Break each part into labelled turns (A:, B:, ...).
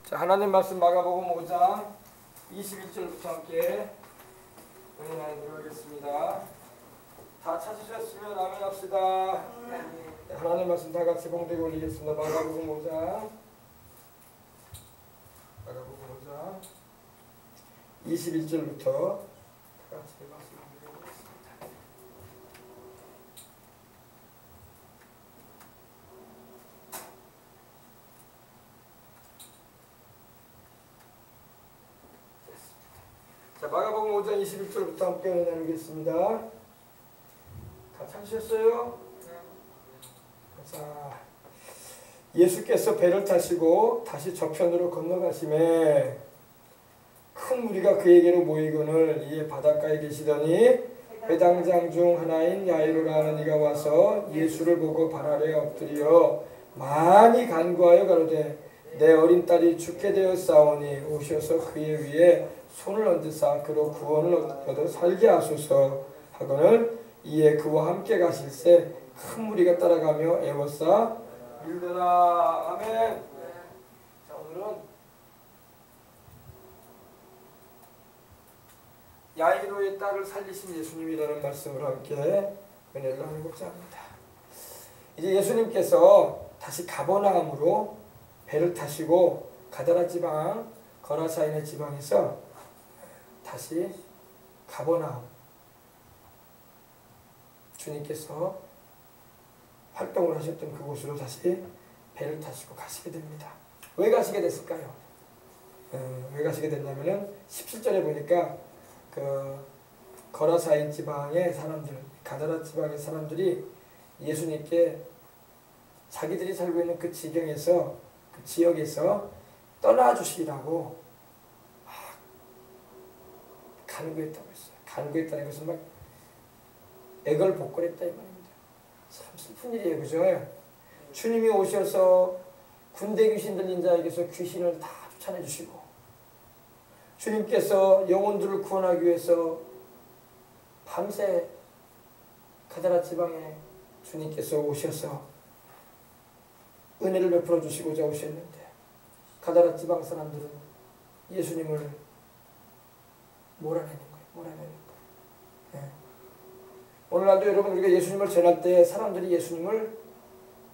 A: 자, 하나님 말씀 마가복음 5장 21절부터 함께 은혜 나누도록 하겠습니다. 다 찾으셨으면 아멘 합시다. 네, 하나님 말씀 다 같이 봉독에 올리겠습니다. 마가복음 5장 21절부터 다 같이 말씀 드리겠습니다. 자, 마가복음 5장 21절부터 함께 은혜 나누겠습니다. 다 찾으셨어요? 자, 예수께서 배를 타시고 다시 저편으로 건너가심에 큰 무리가 그에게로 모이거늘 이에 바닷가에 계시더니 회당장 중 하나인 야이로라는 이가 와서 예수를 보고 발 아래 엎드려 많이 간구하여 가로되 내 어린 딸이 죽게 되었사오니 오셔서 그의 위에 손을 얹으사 그로 구원을 얻어 살게 하소서 하거늘 이에 그와 함께 가실새 큰 무리가 따라가며 애워싸 밀더라. 아멘. 자, 오늘은 야이로의 딸을 살리신 예수님이라는 말씀으로 함께 은혜를 나누고자 합니다. 이제 예수님께서 다시 가버나움으로 배를 타시고 가다라 지방 거라사인의 지방에서 다시 가버나움 주님께서 활동을 하셨던 그곳으로 다시 배를 타시고 가시게 됩니다. 왜 가시게 됐을까요? 왜 가시게 됐냐면은 17절에 보니까 그 거라사인 지방의 사람들, 가다라 지방의 사람들이 예수님께 자기들이 살고 있는 그 지경에서 그 지역에서 떠나주시라고 막 간구했다고 했어요. 간구했다는 것은 막 애걸복걸했다 이 말입니다. 참 슬픈 일이에요, 그죠? 주님이 오셔서 군대 귀신 들린 자에게서 귀신을 다 쫓아내 주시고 주님께서 영혼들을 구원하기 위해서 밤새 가다라 지방에 주님께서 오셔서 은혜를 베풀어 주시고자 오셨는데 가다라 지방 사람들은 예수님을 몰아내는 거예요. 네. 오늘날도 여러분 우리가 예수님을 전할 때 사람들이 예수님을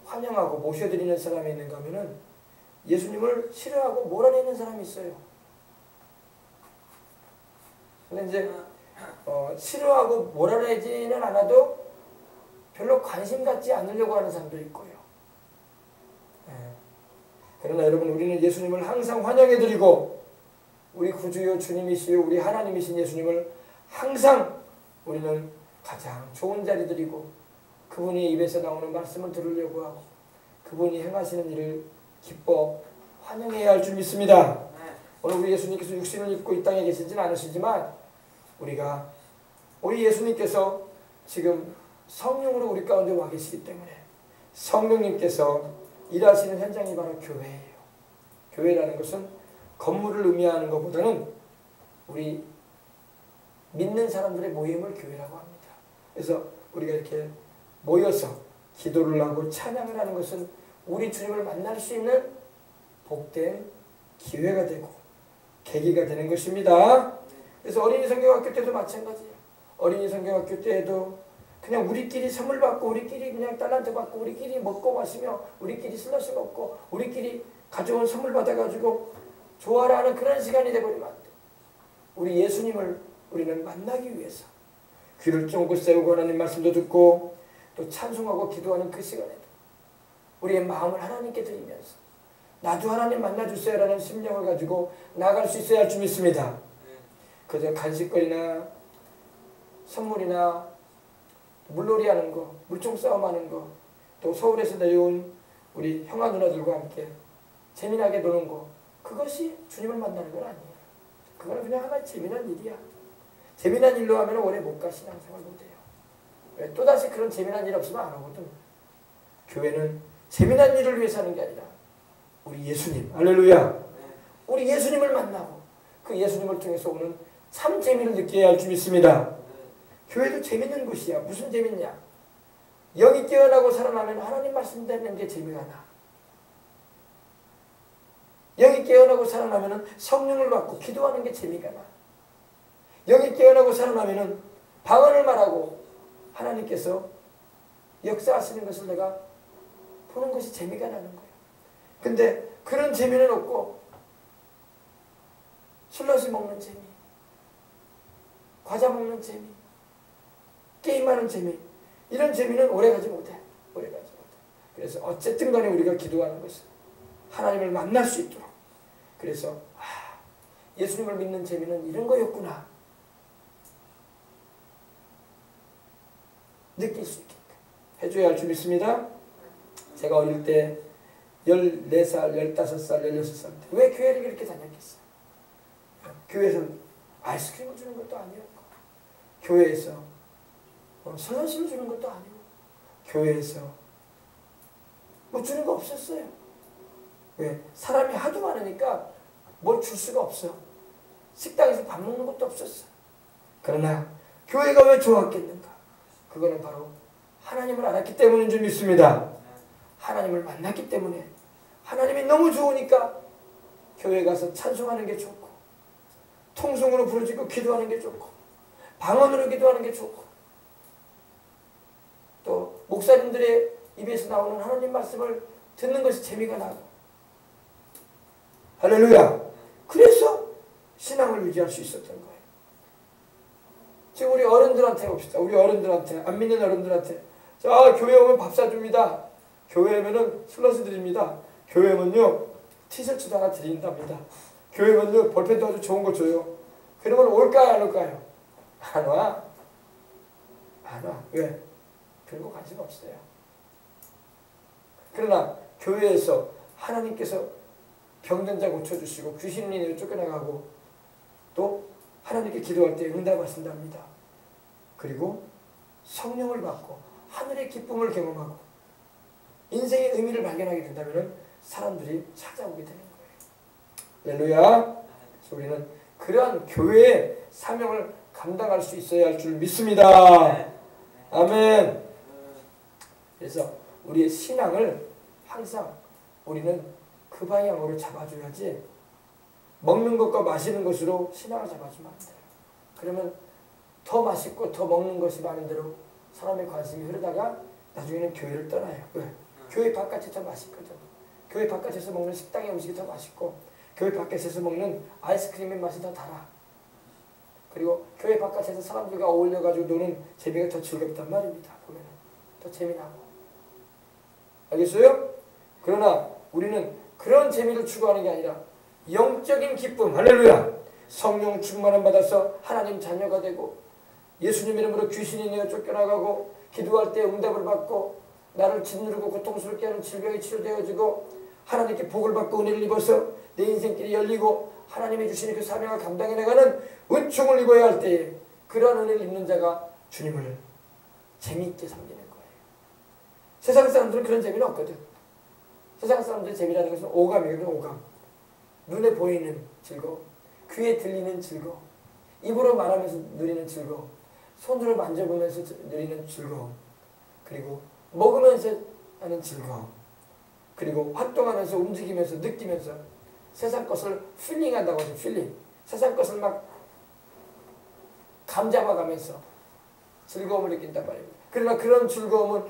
A: 환영하고 모셔드리는 사람이 있는가 하면은 예수님을 싫어하고 몰아내는 사람이 있어요. 근데 이제 싫어하고 몰아내지는 않아도 별로 관심 갖지 않으려고 하는 사람도 있고요. 네. 그러나 여러분 우리는 예수님을 항상 환영해드리고 우리 구주요 주님이시요 우리 하나님이신 예수님을 항상 우리는 가장 좋은 자리 드리고 그분이 입에서 나오는 말씀을 들으려고 하고 그분이 행하시는 일을 기뻐 환영해야 할 줄 믿습니다. 네. 오늘 우리 예수님께서 육신을 입고 이 땅에 계시지는 않으시지만 우리 예수님께서 지금 성령으로 우리 가운데 와 계시기 때문에 성령님께서 일하시는 현장이 바로 교회예요. 교회라는 것은 건물을 의미하는 것보다는 우리 믿는 사람들의 모임을 교회라고 합니다. 그래서 우리가 이렇게 모여서 기도를 하고 찬양을 하는 것은 우리 주님을 만날 수 있는 복된 기회가 되고 계기가 되는 것입니다. 그래서 어린이 성경학교 때도 마찬가지예요. 어린이 성경학교 때에도 그냥 우리끼리 선물 받고 우리끼리 그냥 달란트 받고 우리끼리 먹고 마시며 우리끼리 슬러시 먹고 우리끼리 가져온 선물 받아가지고 좋아라는 그런 시간이 돼버리면 안 돼. 우리 예수님을 우리는 만나기 위해서 귀를 쫑긋 세우고 하나님 말씀도 듣고 또 찬송하고 기도하는 그 시간에도 우리의 마음을 하나님께 드리면서 나도 하나님 만나주세요 라는 심령을 가지고 나아갈 수 있어야 할 줄 믿습니다. 그저 간식거리나 선물이나 물놀이 하는 거, 물총 싸움 하는 거, 또 서울에서 내려온 우리 형아 누나들과 함께 재미나게 노는 거, 그것이 주님을 만나는 건 아니에요. 그거는 그냥 하나의 재미난 일이야. 재미난 일로 하면 오래 못 가 신앙생활 못해요. 왜? 또다시 그런 재미난 일 없으면 안 하거든. 교회는 재미난 일을 위해서 하는 게 아니라 우리 예수님, 할렐루야. 우리 예수님을 만나고 그 예수님을 통해서 오는 참 재미를 느껴야 할 줄 믿습니다. 교회도 재밌는 곳이야. 무슨 재밌냐? 영이 깨어나고 살아나면 하나님 말씀 듣는 게 재미가 나. 영이 깨어나 깨어나고 살아나면은 성령을 받고 기도하는 게 재미가 나. 영이 깨어나고 살아나면은 방언을 말하고 하나님께서 역사하시는 것을 내가 보는 것이 재미가 나는 거예요. 근데 그런 재미는 없고 슬러시 먹는 재미, 과자 먹는 재미, 게임하는 재미, 이런 재미는 오래가지 못해. 오래가지 못해. 그래서 어쨌든 간에 우리가 기도하는 것은 하나님을 만날 수 있도록. 그래서 예수님을 믿는 재미는 이런 거였구나 느낄 수 있게끔 해줘야 할 줄 믿습니다. 제가 어릴 때 14살, 15살, 16살 때 왜 교회를 그렇게 다녔겠어요? 교회에서 아이스크림을 주는 것도 아니었고, 교회에서 설렁탕을 주는 것도 아니고, 교회에서 뭐 주는 거 없었어요. 왜? 사람이 하도 많으니까 뭘 줄 수가 없어. 식당에서 밥 먹는 것도 없었어. 그러나 교회가 왜 좋았겠는가? 그거는 바로 하나님을 알았기 때문인 줄 믿습니다. 하나님을 만났기 때문에, 하나님이 너무 좋으니까 교회 가서 찬송하는 게 좋고, 통성으로 부르짖고 기도하는 게 좋고, 방언으로 기도하는 게 좋고, 또 목사님들의 입에서 나오는 하나님 말씀을 듣는 것이 재미가 나고. 할렐루야. 그래서 신앙을 유지할 수 있었던 거예요. 지금 우리 어른들한테 봅시다. 우리 어른들한테, 안 믿는 어른들한테, 자, 교회 오면 밥 사줍니다. 교회 오면은 슬러시 드립니다. 교회 오면요 티셔츠도 하나 드린답니다. 교회 오면요 볼펜도 아주 좋은 거 줘요. 그러면 올까요, 안 올까요? 안 와. 안 와. 왜? 그런 거 관심 없어요. 그러나 교회에서 하나님께서 병든 자 고쳐주시고 귀신이 내어 쫓겨나가고, 또 하나님께 기도할 때 응답하신답니다. 그리고 성령을 받고 하늘의 기쁨을 경험하고 인생의 의미를 발견하게 된다면 사람들이 찾아오게 되는 거예요. 할렐루야. 그래서 우리는 그러한 교회의 사명을 감당할 수 있어야 할 줄 믿습니다. 아멘. 그래서 우리의 신앙을 항상 우리는 그 방향으로 잡아줘야지, 먹는 것과 마시는 것으로 신앙을 잡아주면 안 돼요. 그러면 더 맛있고 더 먹는 것이 많은 대로 사람의 관심이 흐르다가 나중에는 교회를 떠나요. 왜? 교회 바깥이 더 맛있거든. 교회 바깥에서 먹는 식당의 음식이 더 맛있고, 교회 바깥에서 먹는 아이스크림의 맛이 더 달아. 그리고 교회 바깥에서 사람들과 어울려가지고 노는 재미가 더 즐겁단 말입니다. 보면은 더 재미나고. 알겠어요? 그러나 우리는 그런 재미를 추구하는 게 아니라 영적인 기쁨, 할렐루야, 성령 충만함 받아서 하나님 자녀가 되고, 예수님 이름으로 귀신이 내어 쫓겨나가고, 기도할 때 응답을 받고, 나를 짓누르고 고통스럽게 하는 질병이 치료되어지고, 하나님께 복을 받고 은혜를 입어서 내 인생길이 열리고 하나님이 주시는 그 사명을 감당해 나가는 은총을 입어야 할 때에, 그러한 은혜를 입는 자가 주님을 재미있게 섬기는 거예요. 세상 사람들은 그런 재미는 없거든. 세상 사람들의 재미라는 것은 오감이거든. 오감. 눈에 보이는 즐거움, 귀에 들리는 즐거움, 입으로 말하면서 누리는 즐거움, 손으로 만져보면서 누리는 즐거움, 그리고 먹으면서 하는 즐거움, 그리고 활동하면서 움직이면서 느끼면서 세상 것을 필링한다고 하죠. 필링. 세상 것을 막 감잡아가면서 즐거움을 느낀단 말입니다. 그러나 그런 즐거움은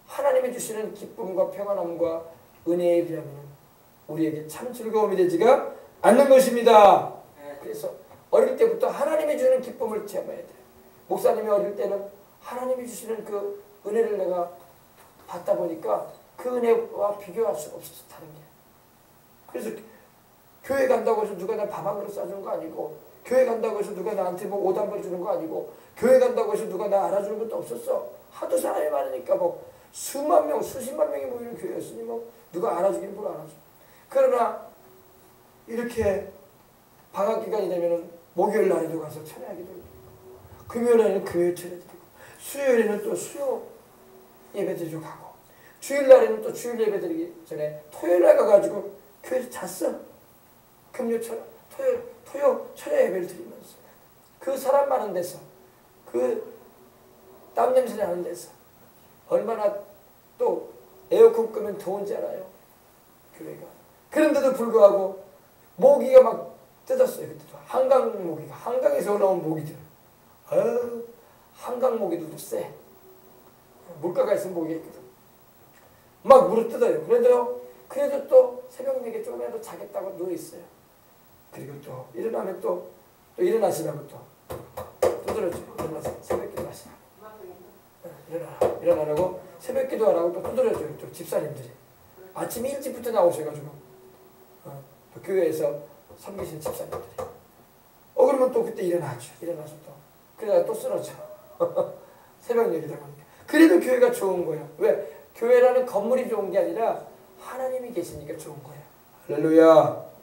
A: 하나님이 주시는 기쁨과 평안함과 은혜에 비하면 우리에게 참 즐거움이 되지가 않는 것입니다. 그래서 어릴 때부터 하나님이 주는 기쁨을 체험해야 돼요. 목사님이 어릴 때는 하나님이 주시는 그 은혜를 내가 받다 보니까 그 은혜와 비교할 수가 없어서 다른 게. 그래서 교회 간다고 해서 누가 나 밥 한 그릇 싸주는 거 아니고, 교회 간다고 해서 누가 나한테 뭐 옷 한 벌 주는 거 아니고, 교회 간다고 해서 누가 나 알아주는 것도 없었어. 하도 사람이 많으니까 뭐 수만 명, 수십만 명이 모이는 교회였으니 뭐 누가 알아주긴 뭘 알아줘. 그러나 이렇게 방학 기간이 되면은 목요일 날에도 가서 찬양하기도 하고, 금요일에는 교회 차려드리고, 수요일에는 또 수요 예배드리러 가고, 주일날에는 또 주일 예배드리기 전에 토요일날 가가지고 교회에서 잤어. 토요 철야 예배를 드리면서 그 사람 많은 데서, 그 땀 냄새 나는 데서 얼마나 또 에어컨 끄면 더운지 알아요. 교회가. 그런데도 불구하고 모기가 막 뜯었어요. 그때도 한강 모기가 한강에서 올라온 모기들. 한강 모기들도 쎄. 물가가 있으면 모기가 있거든. 막 물을 뜯어요. 그래도 또 새벽 4개 조금이라도 자겠다고 누워있어요. 그리고 또 일어나면 또 일어나시라고 또 두드려줘요. 일어나서 새벽 기도 하시라고. 일어나라고 새벽 기도하라고 또 두드려줘요. 또 집사님들이. 아침 일찍부터 나오셔가지고 또 교회에서 섬기신 집사님들이. 그러면 또 그때 일어나죠. 일어나서 또. 그러다가 또 쓰러져. 새벽 4개다 보니까. 그래도 교회가 좋은 거야. 왜? 교회라는 건물이 좋은 게 아니라 하나님이 계시니까 좋은 거야. 할렐루야.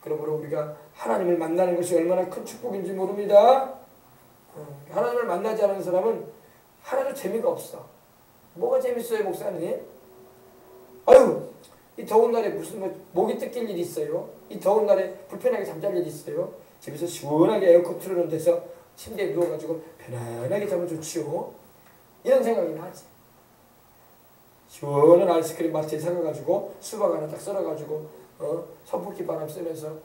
A: 그러므로 우리가 하나님을 만나는 것이 얼마나 큰 축복인지 모릅니다. 하나님을 만나지 않은 사람은 하나도 재미가 없어. 뭐가 재밌어요, 목사님? 아유, 이 더운 날에 무슨 목이 뜯길 일이 있어요? 이 더운 날에 불편하게 잠잘 일이 있어요? 집에서 시원하게 에어컨 틀어놓은 데서 침대에 누워가지고 편안하게 자면 좋지요. 이런 생각이 나지. 시원한 아이스크림 마트에 사가가지고 수박 하나 딱 썰어가지고 선풍기 바람 쐬면서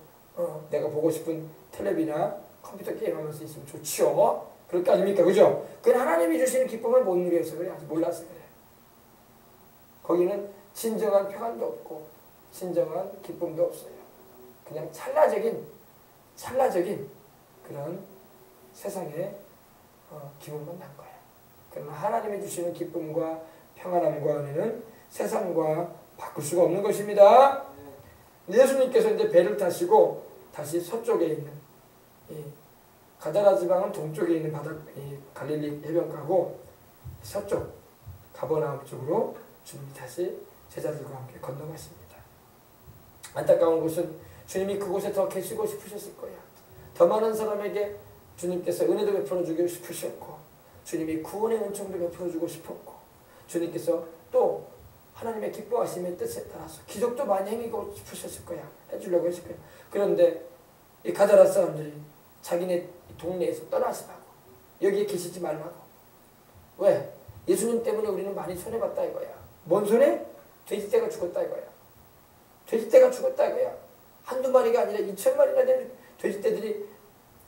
A: 내가 보고 싶은 텔레비나 컴퓨터 게임하면서 있으면 좋지요. 그럴 거 아닙니까? 그죠? 그건 하나님이 주시는 기쁨을 못 누려서 그래. 아직 몰라서 그래. 거기는 진정한 평안도 없고 진정한 기쁨도 없어요. 그냥 찰나적인 그런 세상의 기분만 난 거야. 그러나 하나님이 주시는 기쁨과 평안함과 은혜는 세상과 바꿀 수가 없는 것입니다. 예수님께서 이제 배를 타시고 다시 서쪽에 있는 가다라 지방은 동쪽에 있는 갈릴리 해변가고 서쪽 가버나움 쪽으로 주님이 다시 제자들과 함께 건너갔습니다. 안타까운 것은 주님이 그곳에 더 계시고 싶으셨을 거야. 더 많은 사람에게 주님께서 은혜도 베풀어 주고 싶으셨고 주님이 구원의 은총도 베풀어 주고 싶었고 주님께서 또 하나님의 기뻐하심의 뜻에 따라서 기적도 많이 행하고 싶으셨을 거야. 해주려고 했을 거야. 그런데 이 가다라 사람들이 자기네 동네에서 떠나시라고 여기에 계시지 말라고. 왜? 예수님 때문에 우리는 많이 손해봤다 이거야. 뭔 손해? 돼지떼가 죽었다 이거야. 돼지떼가 죽었다 이거야. 한두 마리가 아니라 2,000마리나 되는 돼지떼들이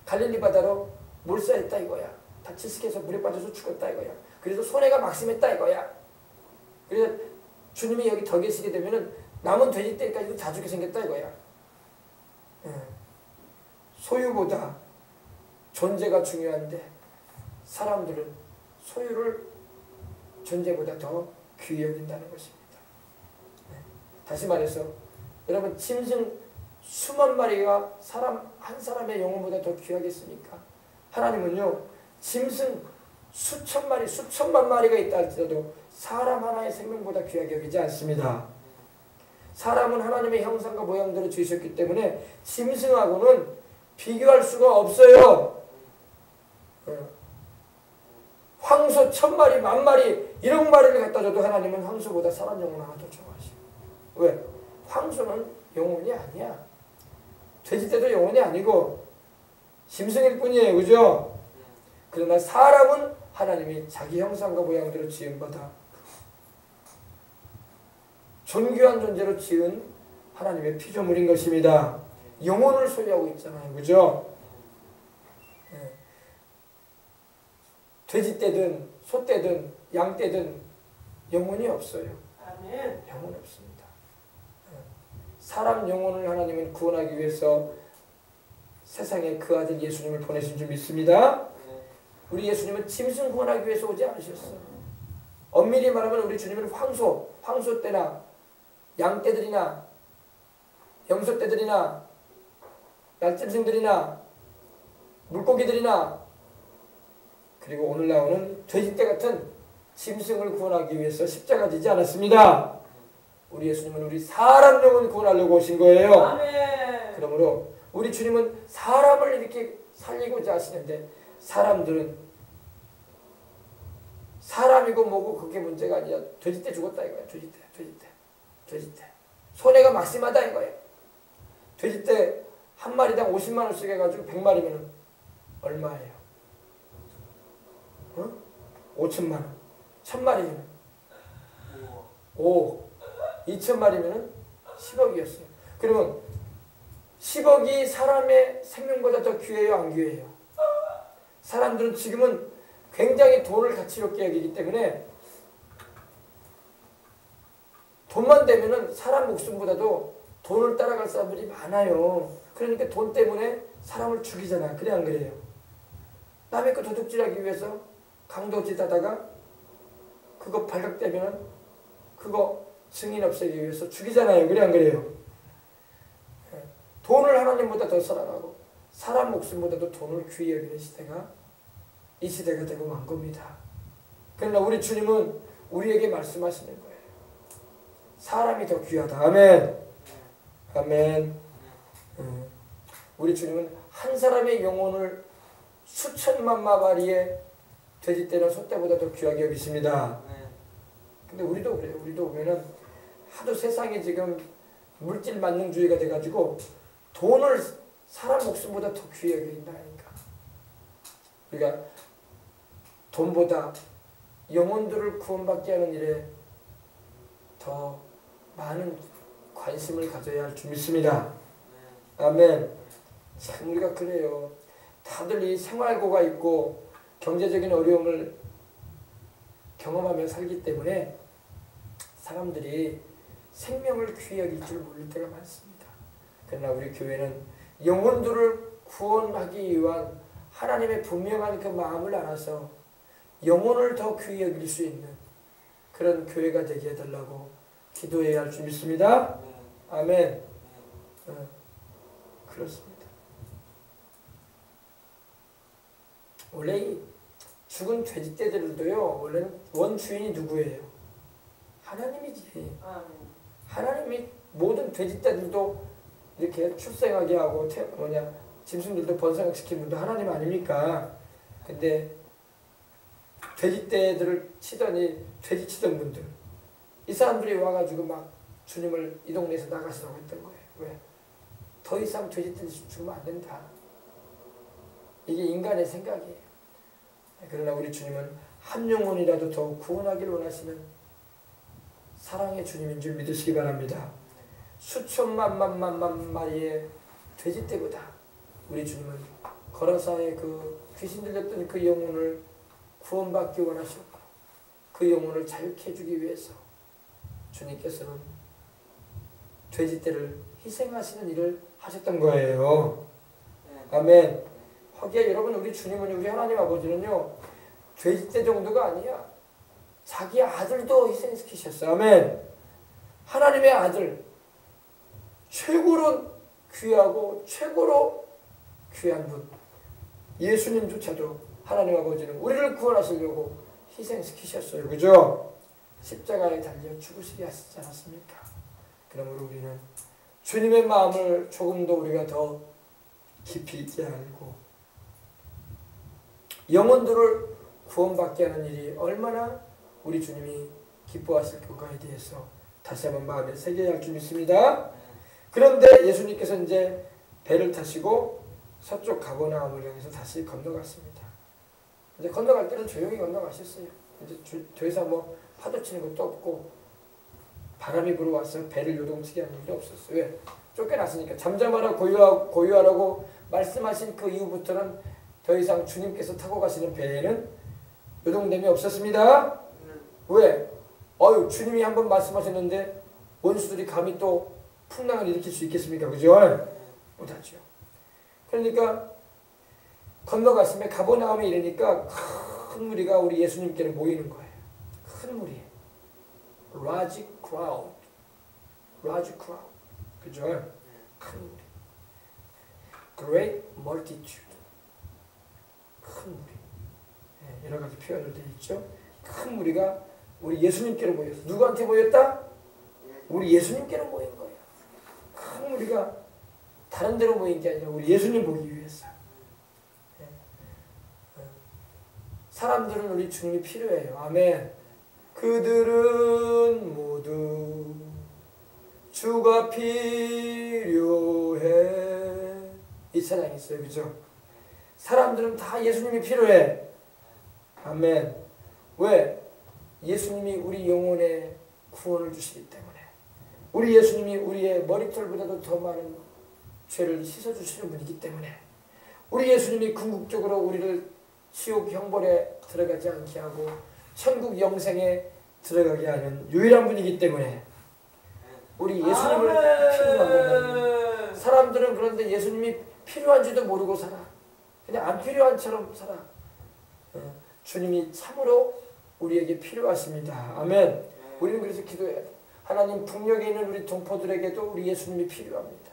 A: 갈릴리 바다로 몰사했다 이거야. 다 질식해서 물에 빠져서 죽었다 이거야. 그래서 손해가 막심했다 이거야. 그래서 주님이 여기 더 계시게 되면은 남은 돼지떼까지도 다 죽게 생겼다 이거야. 소유보다 존재가 중요한데 사람들은 소유를 존재보다 더 귀히 여긴다는 것입니다. 다시 말해서 여러분 짐승 수만 마리가 한 사람의 영혼보다 더 귀하겠습니까? 하나님은요 짐승 수천 마리 수천만 마리가 있다 할지라도 사람 하나의 생명보다 귀하게 여기지 않습니다. 사람은 하나님의 형상과 모양대로 지으셨기 때문에 짐승하고는 비교할 수가 없어요. 황소 1,000마리, 10,000마리, 1억 마리를 갖다 줘도 하나님은 황소보다 사람 영혼 하나 더 좋아하시고. 왜? 황소는 영혼이 아니야. 돼지떼도 영혼이 아니고 짐승일 뿐이에요. 그죠? 그러나 사람은 하나님이 자기 형상과 모양대로 지음받아 존귀한 존재로 지은 하나님의 피조물인 것입니다. 영혼을 소유하고 있잖아요. 그죠? 돼지떼든 소떼든 양떼든 영혼이 없어요. 영혼이 없습니다. 사람 영혼을 하나님은 구원하기 위해서 세상에 그 아들 예수님을 보내신 줄 믿습니다. 우리 예수님은 짐승 구원하기 위해서 오지 않으셨어요. 엄밀히 말하면 우리 주님은 황소떼나 양떼들이나 염소떼들이나 날짐승들이나 물고기들이나 그리고 오늘 나오는 돼지떼 같은 짐승을 구원하기 위해서 십자가 지지 않았습니다. 우리 예수님은 우리 사람 영혼 구원하려고 오신 거예요. 아멘. 그러므로 우리 주님은 사람을 이렇게 살리고자 하시는데 사람들은 사람이고 뭐고 그게 문제가 아니라 돼지떼 죽었다 이거야. 돼지떼. 손해가 막심하다 이거예요. 돼지떼 한 마리당 50만 원씩 해가지고 100마리면 얼마예요? 5천만 원. 1,000마리면 5억. 2,000마리면 10억이었어요. 그러면 10억이 사람의 생명보다 더 귀해요, 안 귀해요? 사람들은 지금은 굉장히 돈을 가치롭게 여기기 때문에 돈만 되면은 사람 목숨보다도 돈을 따라갈 사람들이 많아요. 그러니까 돈 때문에 사람을 죽이잖아. 그래 안 그래요? 남의 거 도둑질하기 위해서 강도짓 하다가 그거 발각되면은 그거 증인 없애기 위해서 죽이잖아요. 그래 안 그래요? 돈을 하나님보다 더 사랑하고 사람 목숨보다도 돈을 귀히 여기는 시대가 이 시대가 되고 만 겁니다. 그러나 우리 주님은 우리에게 말씀하시는 거예요. 사람이 더 귀하다. 아멘. 아멘. 우리 주님은 한 사람의 영혼을 수천만 마리의 돼지떼나 소떼보다 더 귀하게 여기십니다. 근데 우리도 그래요. 우리도 보면은 하도 세상에 지금 물질 만능주의가 돼가지고 돈을 사람 목숨보다 더 귀하게 여긴다니까. 우리가 돈보다 영혼들을 구원받게 하는 일에 더 많은 관심을 가져야 할 줄 믿습니다. 아멘. 참 우리가 그래요. 다들 이 생활고가 있고 경제적인 어려움을 경험하며 살기 때문에 사람들이 생명을 귀히 여길 줄 모를 때가 많습니다. 그러나 우리 교회는 영혼들을 구원하기 위한 하나님의 분명한 그 마음을 알아서 영혼을 더 귀히 여길 수 있는 그런 교회가 되게 해달라고 기도해야 할 줄 믿습니다. 아멘. 그렇습니다. 원래 이 죽은 돼지떼들도요, 원래는 원주인이 누구예요? 하나님이지. 하나님이 모든 돼지떼들도 이렇게 출생하게 하고 짐승들도 번성시키는 분도 하나님 아닙니까? 근데 돼지떼들을 치더니 돼지 치던 분들, 이 사람들이 와가지고 막 주님을 이 동네에서 나가시라고 했던 거예요. 왜? 더 이상 돼지떼들 죽으면 안 된다. 이게 인간의 생각이에요. 그러나 우리 주님은 한 영혼이라도 더 구원하기를 원하시는 사랑의 주님인 줄 믿으시기 바랍니다. 수천만 마리의 돼지떼보다 우리 주님은 거라사의 그 귀신 들렸던 그 영혼을 구원받기 원하셨고 그 영혼을 자유케 해주기 위해서 주님께서는 돼지떼를 희생하시는 일을 하셨던 거예요. 아멘. 하기야 여러분, 우리 주님은, 우리 하나님 아버지는요, 돼지떼 정도가 아니야. 자기 아들도 희생시키셨어요. 아멘. 하나님의 아들, 최고로 귀하고 최고로 귀한 분, 예수님조차도 하나님 아버지는 우리를 구원하시려고 희생시키셨어요. 그죠? 십자가에 달려 죽으시게 하시지 않았습니까? 그러므로 우리는 주님의 마음을 조금 더 우리가 더 깊이 있게 알고 영혼들을 구원받게 하는 일이 얼마나 우리 주님이 기뻐하실 건가에 대해서 다시 한번 마음에 새겨야 할 줄 믿습니다. 그런데 예수님께서 이제 배를 타시고 서쪽 가버나움을 향해서 다시 건너갔습니다. 이제 건너갈 때는 조용히 건너가셨어요. 이제 더 이상 뭐 파도 치는 것도 없고 바람이 불어와서 배를 요동치게 하는 일이 없었어요. 왜? 쫓겨났으니까. 잠잠하라 고요하라고 말씀하신 그 이후부터는 더 이상 주님께서 타고 가시는 배에는 요동됨이 없었습니다. 왜? 주님이 한번 말씀하셨는데 원수들이 감히 또 풍랑을 일으킬 수 있겠습니까? 그죠? 못하죠. 그러니까 건너갔으면 가버나움에 이르니까 큰 무리가 우리 예수님께는 모이는 거예요. 큰 무리. large crowd. 그죠? 큰 무리. great multitude. 큰 무리. 여러 가지 표현을 되어 있죠. 큰 무리가 우리 예수님께로 모였어. 누구한테 모였다? 우리 예수님께로 모인 거예요. 큰 무리가 다른 데로 모인 게 아니라 우리 예수님 보기 위해서. 사람들은 우리 주님이 필요해요. 아멘. 그들은 모두 주가 필요해. 이 찬양이 있어요. 그죠? 사람들은 다 예수님이 필요해. 아멘. 왜? 예수님이 우리 영혼에 구원을 주시기 때문에. 우리 예수님이 우리의 머리털보다도 더 많은 죄를 씻어주시는 분이기 때문에 우리 예수님이 궁극적으로 우리를 지옥 형벌에 들어가지 않게 하고 천국 영생에 들어가게 하는 유일한 분이기 때문에 우리 예수님을 필요한 겁니다. 사람들은 그런데 예수님이 필요한지도 모르고 살아. 그냥 안 필요한처럼 살아. 주님이 참으로 우리에게 필요하십니다. 아멘. 우리는 그래서 기도해야 돼. 하나님, 북녘에 있는 우리 동포들에게도 우리 예수님이 필요합니다.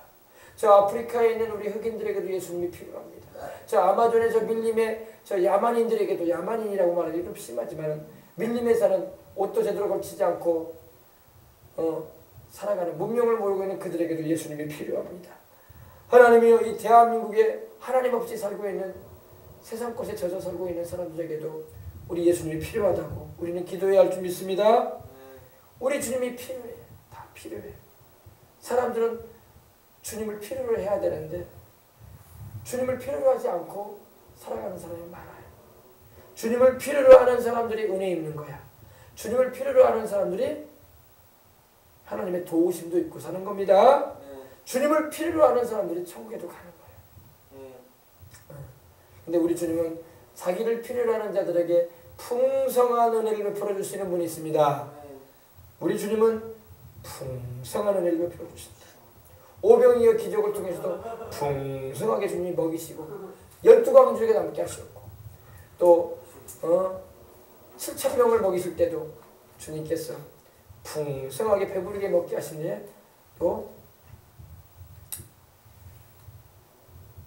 A: 저 아프리카에 있는 우리 흑인들에게도 예수님이 필요합니다. 저 아마존의 저 밀림의 저 야만인들에게도, 야만인이라고 말하기 좀 심하지만 밀림에 사는 옷도 제대로 걸치지 않고 살아가는 문명을 모르고 있는 그들에게도 예수님이 필요합니다. 하나님이여, 이 대한민국에 하나님 없이 살고 있는 세상 곳에 젖어 살고 있는 사람들에게도 우리 예수님이 필요하다고 우리는 기도해야 할 줄 믿습니다. 우리 주님이 필요해. 다 필요해. 사람들은 주님을 필요로 해야 되는데 주님을 필요로 하지 않고 살아가는 사람이 많아요. 주님을 필요로 하는 사람들이 은혜 입는 거야. 주님을 필요로 하는 사람들이 하나님의 도우심도 입고 사는 겁니다. 주님을 필요로 하는 사람들이 천국에도 가는 거예요. 근데 우리 주님은 자기를 필요로 하는 자들에게 풍성한 은혜를 베풀어 주시는 분이 있습니다. 우리 주님은 풍성한 은혜를 베풀어 주신다. 오병이어 기적을 통해서도 풍성하게 주님이 먹이시고 12광주에게 남게 하셨고 또 7,000명을 먹이실 때도 주님께서 풍성하게 배부르게 먹게 하신 뒤에 또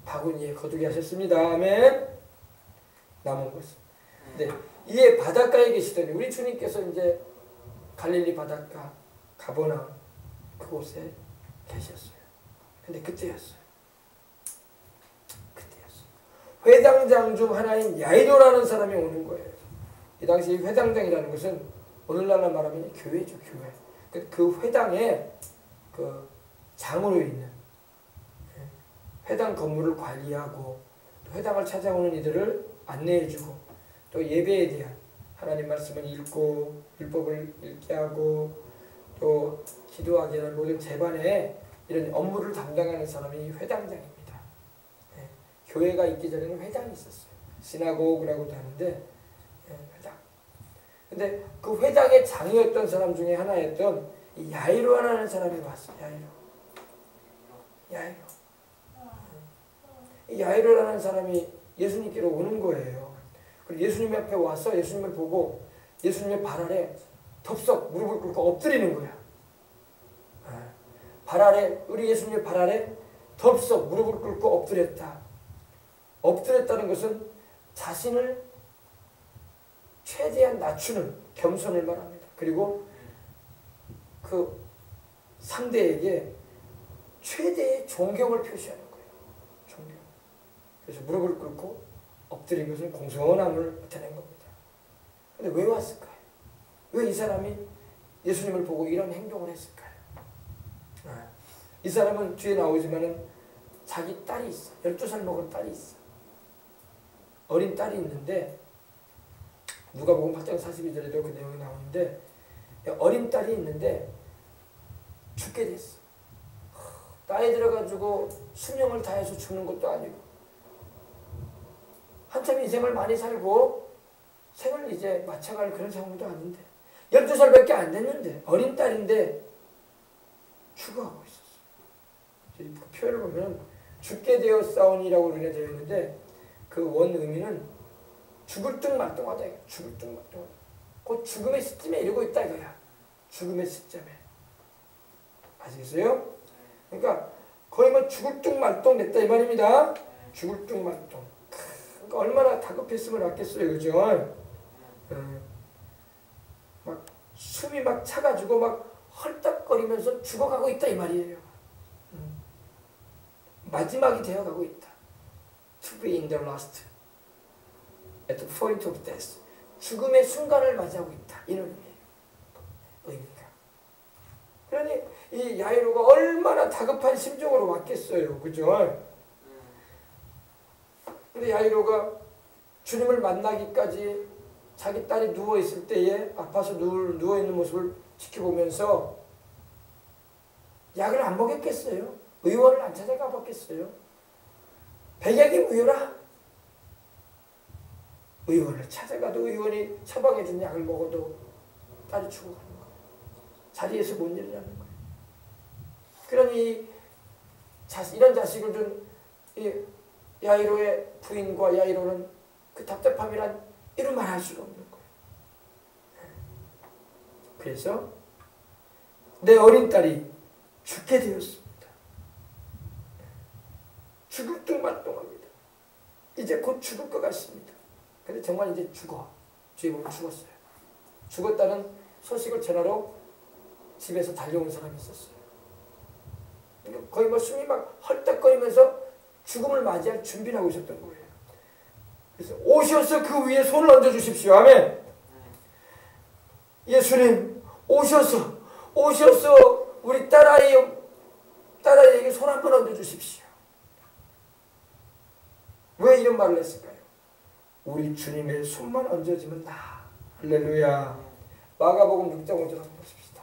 A: 바구니에 거두게 하셨습니다. 아멘. 남은 것은. 네, 이에 바닷가에 계시더니 우리 주님께서 이제 갈릴리 바닷가 가버나움 그곳에 계셨어요. 근데 그때였어요. 회당장 중 하나인 야이로라는 사람이 오는 거예요. 이 당시 회당장이라는 것은 오늘날로 말하면 교회죠, 교회. 그 회당에 그 장으로 있는 회당 건물을 관리하고 또 회당을 찾아오는 이들을 안내해주고 또 예배에 대한 하나님 말씀을 읽고 율법을 읽게 하고 또 기도하게 하는 모든 제반에 이런 업무를 담당하는 사람이 회당장입니다. 네. 교회가 있기 전에는 회당이 있었어요. 시나고그라고도 하는데 회당. 근데 그 회당의 장이었던 사람 중에 하나였던 이 야이로라는 사람이 왔어요. 야이로. 이 야이로라는 사람이 예수님께로 오는 거예요. 그리고 예수님 앞에 와서 예수님을 보고 예수님의 발 아래 덥석 무릎을 꿇고 엎드리는 거야. 발 아래, 우리 예수님의 발 아래 덥석 무릎을 꿇고 엎드렸다. 엎드렸다는 것은 자신을 최대한 낮추는 겸손을 말합니다. 그리고 그 상대에게 최대의 존경을 표시하는 거예요. 존경. 그래서 무릎을 꿇고 엎드린 것은 공손함을 나타낸 겁니다. 근데 왜 왔을까요? 왜 이 사람이 예수님을 보고 이런 행동을 했을까요? 이 사람은 뒤에 나오지만은 자기 딸이 있어. 12살 먹은 딸이 있어. 어린 딸이 있는데 누가복음 8장 42절에도 그 내용이 나오는데 어린 딸이 있는데 죽게 됐어. 나이 들어가지고 수명을 다해서 죽는 것도 아니고 한참 인생을 많이 살고 생을 이제 마쳐갈 그런 상황도 아닌데 12살밖에 안 됐는데 어린 딸인데 죽어가고 있었어. 그 표현을 보면 죽게 되었사오니라고 우리가 되어 있는데 그 원 의미는 죽을 듯 말똥하다. 죽을 듯 말똥하다. 곧 죽음의 시점에 이르고 있다 이거야. 죽음의 시점에. 아시겠어요? 그러니까 거의 뭐 죽을 듯 말똥 됐다 이 말입니다. 죽을 듯 말똥. 그러니까 얼마나 다급했으면 낫겠어요, 그죠? 막 숨이 막 차가지고 막 헐떡거리면서 죽어가고 있다 이 말이에요. 마지막이 되어가고 있다. To be in the last, at the point of death. 죽음의 순간을 맞이하고 있다. 이런 의미가. 그러니 이 야이로가 얼마나 다급한 심정으로 왔겠어요. 그죠? 근데 야이로가 주님을 만나기까지 자기 딸이 누워있을 때에 아파서 누워있는 모습을 지켜보면서 약을 안 먹였겠어요? 의원을 안 찾아가 봤겠어요? 백약이 무효라? 의원을 찾아가도 의원이 처방해준 약을 먹어도 딸이 죽어가는 거예요. 자리에서 못 일어나는 거예요. 그러니 이런 자식을 둔 야이로의 부인과 야이로는 그 답답함이란 이루 말할 수가 없는 거예요. 그래서 내 어린 딸이 죽게 되었습니다. 죽을 둥말둥합니다. 이제 곧 죽을 것 같습니다. 근데 정말 이제 죽어. 주의 보면 죽었어요. 죽었다는 소식을 전하러 집에서 달려온 사람이 있었어요. 그러니까 거의 뭐 숨이 막 헐떡거리면서 죽음을 맞이할 준비를 하고 있었던 거예요. 그래서 오셔서 그 위에 손을 얹어 주십시오. 아멘. 예수님 오셔서 우리 딸아이에게 손 한번 얹어 주십시오. 왜 이런 말을 했을까요? 우리 주님의 손만 얹어지면 나. 할렐루야. 마가복음 6장 5절 한번 보십시다.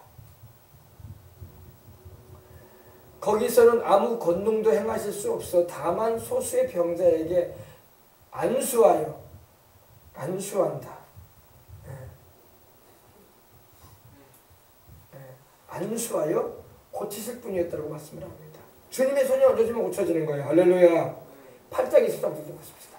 A: 거기서는 아무 권능도 행하실 수 없어 다만 소수의 병자에게 안수한다. 안수하여 고치실 뿐이었다고 말씀을 합니다. 주님의 손이 얹어지면 고쳐지는 거예요. 할렐루야. 8장 23절 보십시다.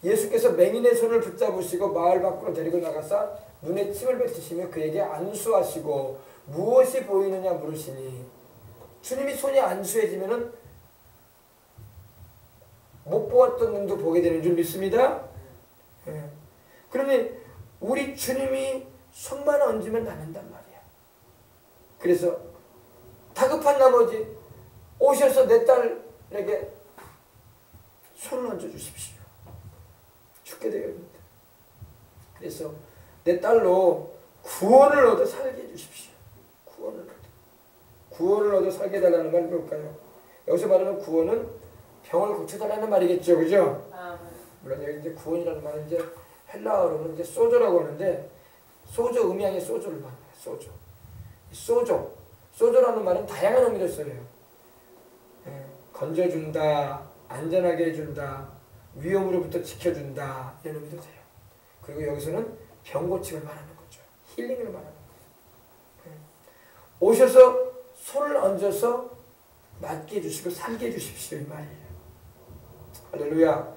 A: 예수께서 맹인의 손을 붙잡으시고 마을 밖으로 데리고 나가사 눈에 침을 뱉으시며 그에게 안수하시고 무엇이 보이느냐 물으시니 주님이 손이 안수해지면은 못 보았던 눈도 보게 되는 줄 믿습니다. 그러니 우리 주님이 손만 얹으면 낫는단 말이야. 그래서 다급한 나머지 오셔서 내 딸에게 손을 얹어 주십시오. 죽게 되겠습니다. 그래서 내 딸로 구원을 얻어 살게 해주십시오. 구원을 얻어 살게 해달라는 말이 뭘까요? 여기서 말하는 구원은 병을 고쳐달라는 말이겠죠, 그죠? 물론 여기 이제 구원이라는 말은 이제 헬라어로는 이제 소조라고 하는데 소조 음양의 소조를 말해요. 소조라는 말은 다양한 의미를 써요. 건져준다, 안전하게 해준다, 위험으로부터 지켜준다 이런 의미도 돼요. 그리고 여기서는 병 고침을 말하는 거죠. 힐링을 말하는 거예요. 오셔서 손을 얹어서 낫게 해주시고 살게 해주십시오 이 말이에요. 할렐루야.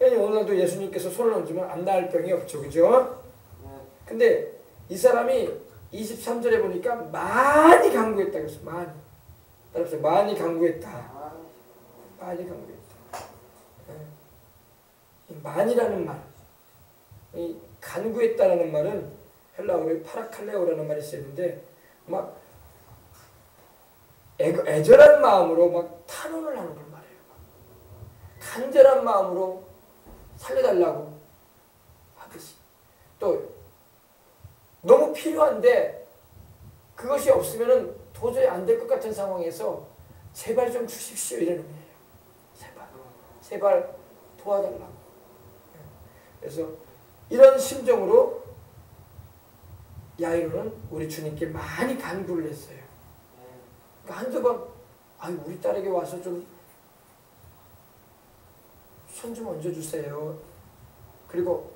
A: 오늘도 예수님께서 손을 얹으면 안 나을 병이 없죠. 그죠? 근데 이 사람이 23절에 보니까 많이 간구했다 그랬어. 많이 간구했다. 많이라는 말, 이 간구했다라는 말은 헬라어로 파라칼레오라는 말이 쓰이는데 막 애절한 마음으로 막 탄원을 하는 걸 말해요. 간절한 마음으로 살려달라고 하듯이. 또 너무 필요한데 그것이 없으면은 도저히 안 될 것 같은 상황에서 제발 좀 주십시오 이런 의미예요. 제발 도와달라고. 그래서 이런 심정으로 야이로는 우리 주님께 많이 간구를 했어요. 그러니까 한두 번 우리 딸에게 와서 좀 손 좀 얹어주세요. 그리고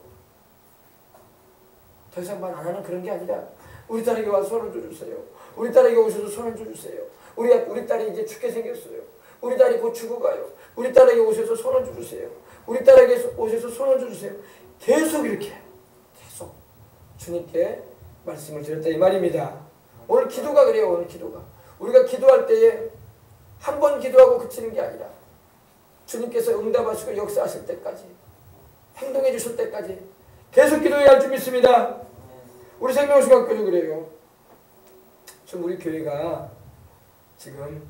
A: 더 이상 말 안 하는 그런 게 아니라 우리 딸에게 와서 손 얹어주세요. 우리 딸에게 오셔서 손 얹어주세요. 우리 딸이 이제 죽게 생겼어요. 우리 딸이 곧 죽어가요. 우리 딸에게 오셔서 손 얹어주세요. 우리 딸에게 오셔서 손 얹어주세요. 계속 주님께 말씀을 드렸다 이 말입니다. 오늘 기도가 그래요. 오늘 기도가 우리가 기도할 때에 한 번 기도하고 그치는 게 아니라 주님께서 응답하시고 역사하실 때까지 행동해 주실 때까지 계속 기도해야 할 줄 믿습니다. 우리 생명수강교도 그래요. 지금 우리 교회가 지금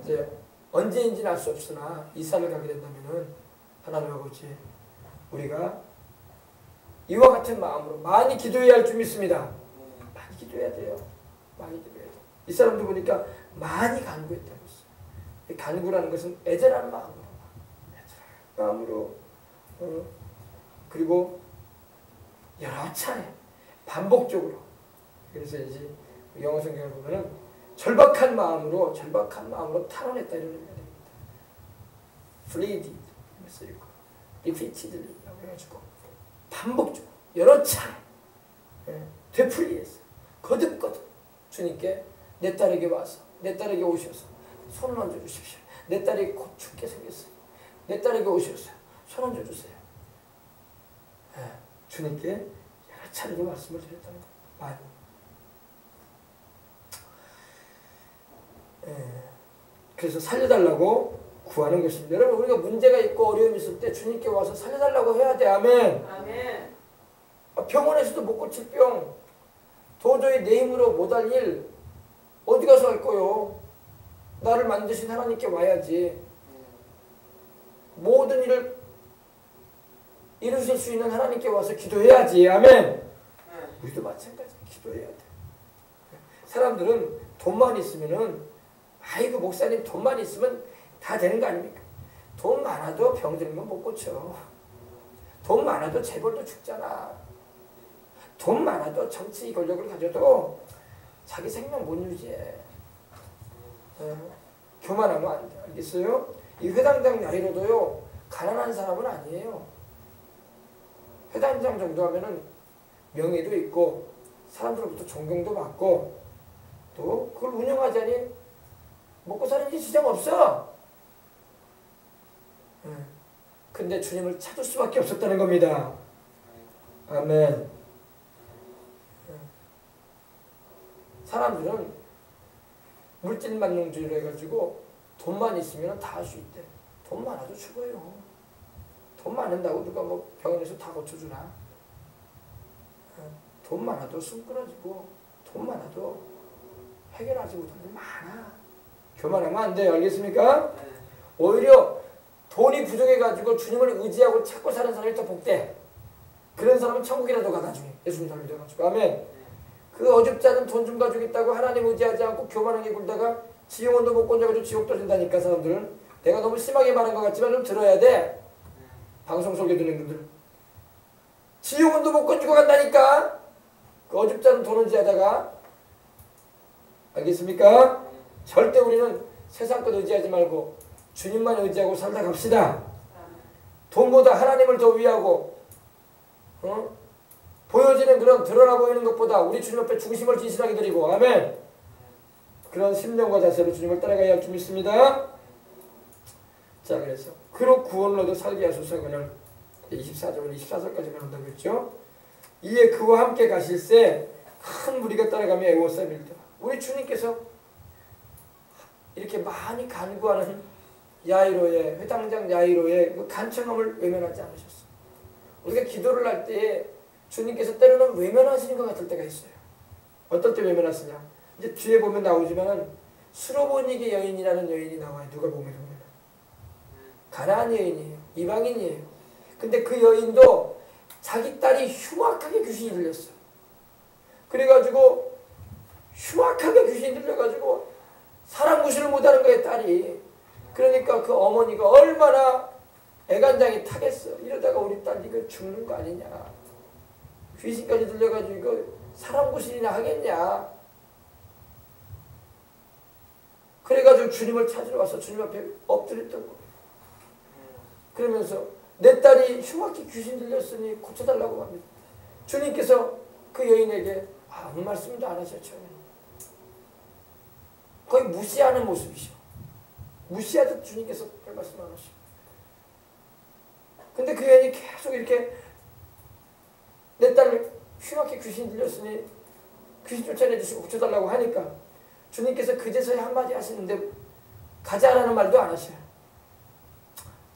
A: 이제 언제인지는 알 수 없으나 이사를 가게 된다면은 하나님 아버지 우리가 이와 같은 마음으로 많이 기도해야 할 줄 믿습니다. 많이 기도해야 돼요. 많이 기도해야 돼요. 이 사람들 보니까 많이 간구했다고 했어요. 간구라는 것은 애절한 마음으로 그리고 여러 차례 반복적으로. 그래서 이제 영어 성경을 보면은 절박한 마음으로 탄원했다 이런 의미가 됩니다. pleaded 쓰이고 repeatedly라고 해가지고 반복적으로 여러 차례 되풀이해서 거듭거듭 주님께 내 딸에게 와서 내 딸에게 오셔서 손을 얹어 주십시오. 내 딸이 곧 죽게 생겼어요. 내 딸에게 오셔서 손 얹어 주세요. 주님께 여러 차례로 말씀을 드렸다는 거예요. 그래서 살려달라고 구하는 것입니다. 여러분 우리가 문제가 있고 어려움이 있을 때 주님께 와서 살려달라고 해야 돼. 아멘.
B: 아멘.
A: 병원에서도 못 고칠 병, 도저히 내 힘으로 못할 일 어디 가서 할 거요? 나를 만드신 하나님께 와야지. 모든 일을 이루실 수 있는 하나님께 와서 기도해야지. 아멘. 우리도 마찬가지. 기도해야 돼. 사람들은 돈만 있으면은 아이고 목사님 돈만 있으면 다 되는 거 아닙니까? 돈 많아도 병들면 못 고쳐. 돈 많아도 재벌도 죽잖아. 돈 많아도 정치 권력을 가져도 자기 생명 못 유지해. 교만하면 안 돼. 알겠어요? 이 회당장 나이로도요 가난한 사람은 아니에요. 회당장 정도 하면은 명예도 있고 사람들로부터 존경도 받고 또 그걸 운영하자니 먹고 사는 게 지장 없어. 근데 주님을 찾을 수밖에 없었다는 겁니다. 아멘. 사람들은 물질만능주의로 해가지고 돈만 있으면 다 할 수 있대. 돈 많아도 죽어요. 돈 많은다고 누가 뭐 병원에서 다 고쳐주나? 돈 많아도 숨 끊어지고 돈 많아도 해결하지 못한 일 많아. 교만하면 안 돼요. 알겠습니까? 오히려 돈이 부족해가지고 주님을 의지하고 찾고 사는 사람이 더 복돼. 그런 사람은 천국이라도 가 나중에 예수님 잘 믿어가지고. 아멘. 그 어줍잖은 돈 좀 가지고 있다고 하나님 의지하지 않고 교만하게 굴다가 지옥원도 못 건져가지고 지옥 떨어진다니까. 사람들은 내가 너무 심하게 말한 것 같지만 좀 들어야 돼. 방송 설교 듣는 분들 지옥원도 못 건지고 간다니까. 그 어줍잖은 돈 의지하다가. 알겠습니까? 절대 우리는 세상 것 의지하지 말고 주님만 의지하고 살다 갑시다. 돈보다 하나님을 더 위하고 보여지는 그런 드러나 보이는 것보다 우리 주님 앞에 중심을 진실하게 드리고. 아멘. 그런 심령과 자세로 주님을 따라가야 할 줄 믿습니다. 자, 그래서 그로 구원을 얻어 살게 하소서. 그는 24절은 24절까지 가는다고 했죠. 이에 그와 함께 가실새 큰 무리가 따라가며 애워싸 밀더라. 우리 주님께서 이렇게 많이 간구하는 야이로의 회당장 야이로의 그 간청함을 외면하지 않으셨어요. 우리가 기도를 할 때에 주님께서 때로는 외면하시는 것 같을 때가 있어요. 어떨 때 외면하시냐? 이제 뒤에 보면 나오지만은 수로보니게 여인이라는 여인이 나와요. 누가 보면 가나안 여인이에요. 이방인이에요. 근데 그 여인도 자기 딸이 흉악하게 귀신이 들렸어. 그래가지고 흉악하게 귀신이 들려가지고 사람 구실을 못하는 거예요. 딸이. 그러니까 그 어머니가 얼마나 애간장이 타겠어. 이러다가 우리 딸 이거 죽는 거 아니냐. 귀신까지 들려가지고 이거 사람 구실이나 하겠냐. 그래가지고 주님을 찾으러 와서 주님 앞에 엎드렸던 거예요. 그러면서 내 딸이 흉악히 귀신 들렸으니 고쳐달라고 합니다. 주님께서 그 여인에게 아무 말씀도 안 하셨죠. 거의 무시하는 모습이죠. 무시하듯 주님께서 별 말씀 안 하시고. 근데 그 여인이 계속 이렇게 내 딸 흉악히 귀신 들렸으니 귀신 쫓아내주시고 고쳐달라고 하니까 주님께서 그제서야 한마디 하시는데 가자라는 말도 안 하셔요.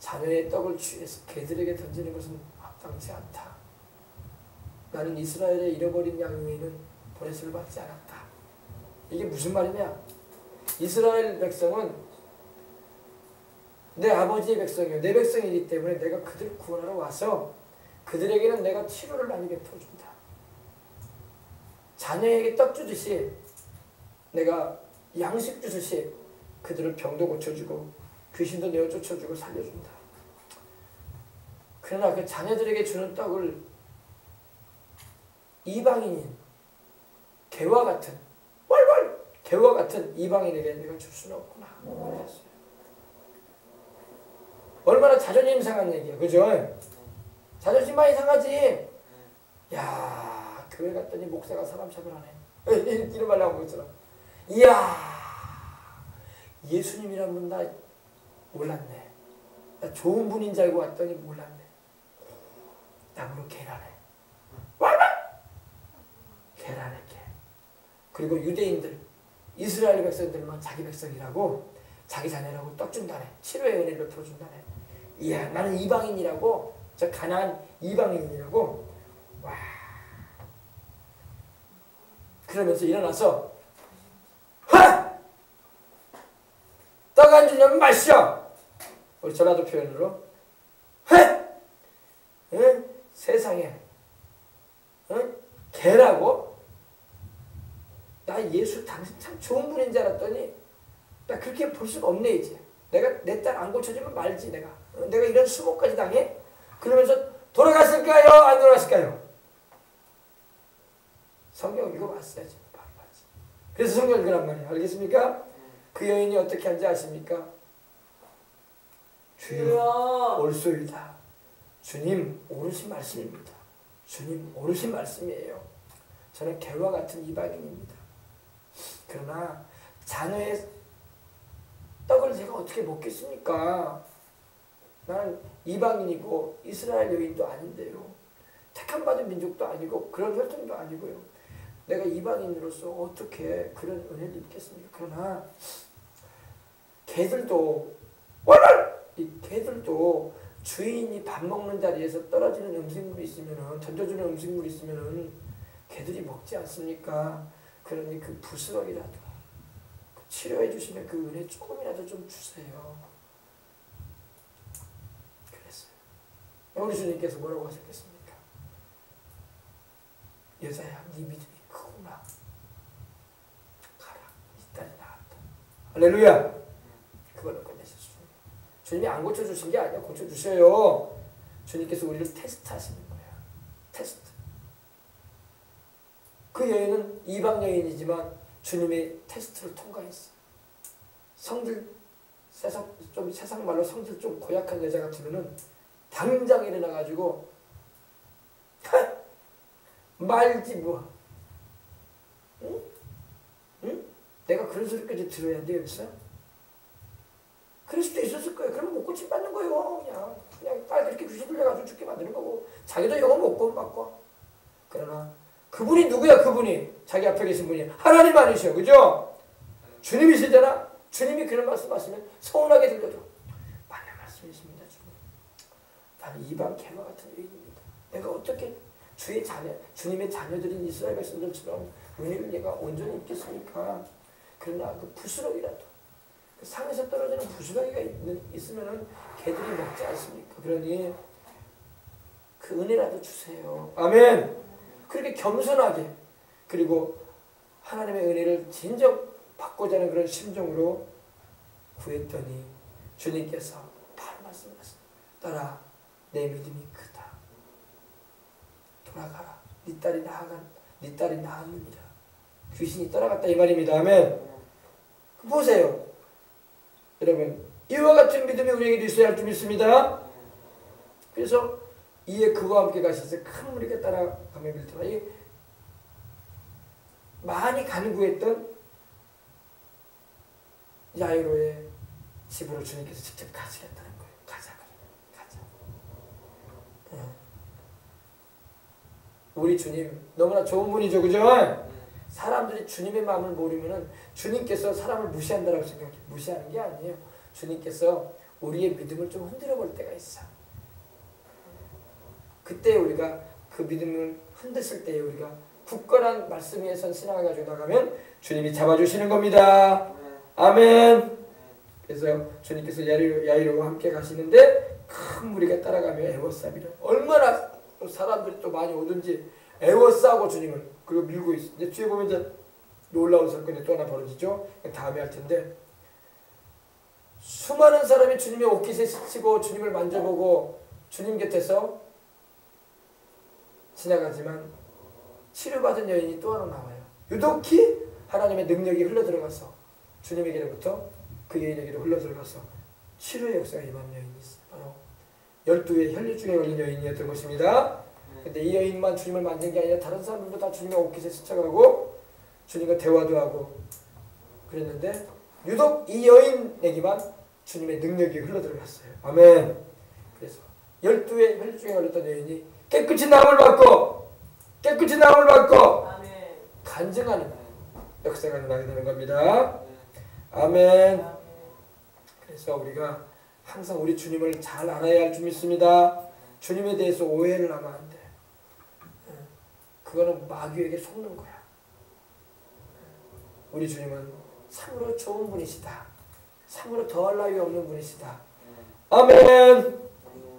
A: 자녀의 떡을 취해서 개들에게 던지는 것은 합당치 않다. 나는 이스라엘에 잃어버린 양 외에는 보내심을 받지 않았다. 이게 무슨 말이냐? 이스라엘 백성은 내 아버지의 백성이요 내 백성이기 때문에 내가 그들을 구원하러 와서 그들에게는 내가 치료를 많이 베풀어준다. 자녀에게 떡 주듯이 내가 양식 주듯이 그들을 병도 고쳐주고 귀신도 내어 쫓아주고 살려준다. 그러나 그 자녀들에게 주는 떡을 이방인인 개와 같은 왈왈 개와 같은 이방인에게 내가 줄 수는 없구나. 그랬어요. 얼마나 자존심 상한 얘기야, 그죠? 자존심 많이 상하지. 야, 교회 갔더니 목사가 사람 차별하네. 이런 말 나온 것처럼. 이야, 예수님이란 분 나 몰랐네. 나 좋은 분인 줄 알고 왔더니 몰랐네. 나무로 개라네. 개라네, 개. 그리고 유대인들, 이스라엘 백성들만 자기 백성이라고, 자기 자녀라고 떡 준다네. 치료의 은혜를 풀어준다네. 이야, 나는 이방인이라고, 저 가난한 이방인이라고. 와. 그러면서 일어나서, 하! 떡 안 주려면 마시오! 우리 전라도 표현으로. 하! 응? 세상에, 응? 개라고? 나 예수 당신 참 좋은 분인 줄 알았더니 나 그렇게 볼 수가 없네. 이제 내가 내 딸 안 고쳐주면 말지. 내가 이런 수모까지 당해? 그러면서 돌아갔을까요? 안 돌아갔을까요? 성경 읽어봤어야지. 그래서 성경 읽으란 말이에요. 알겠습니까? 그 여인이 어떻게 한지 아십니까? 주여 옳소이다. 주님 오르신 말씀입니다. 주님 오르신 말씀이에요. 저는 개와 같은 이방인입니다. 그러나 자녀의 떡을 제가 어떻게 먹겠습니까? 나는 이방인이고 이스라엘 여인도 아닌데요. 택함 받은 민족도 아니고 그런 혈통도 아니고요. 내가 이방인으로서 어떻게 그런 은혜를 입겠습니까? 그러나 개들도 이 개들도 주인이 밥 먹는 자리에서 떨어지는 음식물이 있으면은, 던져주는 음식물이 있으면은 개들이 먹지 않습니까? 그러니 그 부스럭이라도 치료해 주시면 그 은혜 조금이라도 좀 주세요. 그랬어요. 우리 주님께서 뭐라고 하셨겠습니까? 여자야, 네 믿음이 크구나. 가라, 네 딸이 나았다. 할렐루야. 그걸로 끝내셨어요. 주님이 안 고쳐주신 게 아니야. 고쳐주셔요. 주님께서 우리를 테스트하시는 거야. 테스트. 그 여인은 이방 여인이지만 주님의 테스트를 통과했어. 세상 말로 성질 좀 고약한 여자 같으면은 당장 일어나가지고 말지 뭐. 응? 응? 내가 그런 소리까지 들어야 돼 여기서? 그럴 수도 있었을 거예요. 그러면 못 고침 받는 거예요. 그냥 딸 그렇게 귀신 들려가지고 죽게 만드는 거고, 자기도 영혼 못 받고. 그러나 그분이 누구야? 그분이 자기 앞에 계신 분이 하나님 아니셔, 그죠? 주님이시잖아. 주님이 그런 말씀하시면 서운하게 들려도 맞는 말씀이십니다. 주님. 나는 이방 개와 같은 여인입니다. 내가 어떻게 주님의 자녀들인 이스라엘 백성들처럼 은혜를 내가 온전히 입겠습니까? 그러나 그 부스럭이라도, 그 상에서 떨어지는 부스러기가 있으면은 개들이 먹지 않습니까? 그러니 그 은혜라도 주세요. 아멘. 그렇게 겸손하게, 그리고 하나님의 은혜를 진정 받고자 하는 그런 심정으로 구했더니 주님께서 바로 말씀하셨습니다. 딸아, 내 믿음이 크다. 돌아가라. 네 딸이 나았느니라. 귀신이 떠나갔다 이 말입니다. 아멘. 보세요. 여러분, 이와 같은 믿음이 우리에게도 있어야 할 줄 믿습니다. 그래서 이에 그와 함께 가셔서 큰 무리가 따라가며 밀더라. 많이 간구했던 야이로의 집으로 주님께서 직접 가시겠다는 거예요. 가자. 우리 주님 너무나 좋은 분이죠, 그죠? 사람들이 주님의 마음을 모르면은 주님께서 사람을 무시한다고 생각해요. 무시하는 게 아니에요. 주님께서 우리의 믿음을 좀 흔들어 볼 때가 있어. 그때 우리가 그 믿음을 흔들었을 때 우리가 굳건한 말씀 위에 선 신앙을 가지고 나가면 주님이 잡아주시는 겁니다. 아멘. 그래서 주님께서 야이로와 함께 가시는데 큰 무리가 따라가며 애워싸기를, 얼마나 사람들이 또 많이 오든지 애워싸고 주님을 그리고 밀고 있어. 이제 뒤에 보면 이제 놀라운 사건이 또 하나 벌어지죠. 다음에 할 텐데, 수많은 사람이 주님의 옷깃에 스치고 주님을 만져보고 주님 곁에서 지나가지만 치료받은 여인이 또 하나 나와요. 유독히 하나님의 능력이 흘러들어가서 주님에게로부터 그 여인에게로 흘러들어가서 치료의 역사가 임한 여인이 있어요. 바로 12의 혈류증에 걸린 여인이었던 것입니다. 근데 이 여인만 주님을 만든 게 아니라 다른 사람들도 다 주님의 옷깃에 스쳐가고 주님과 대화도 하고 그랬는데 유독 이 여인에게만 주님의 능력이 흘러들어갔어요. 아멘. 그래서 12의 혈류증에 걸렸던 여인이 깨끗이 나음을 받고 간증하는 역사가 나게 되는 겁니다. 아멘. 그래서 우리가 항상 우리 주님을 잘 알아야 할 줄 믿습니다. 주님에 대해서 오해를 하면 안 돼. 그거는 마귀에게 속는 거야. 우리 주님은 참으로 좋은 분이시다. 참으로 더할 나위 없는 분이시다. 아멘.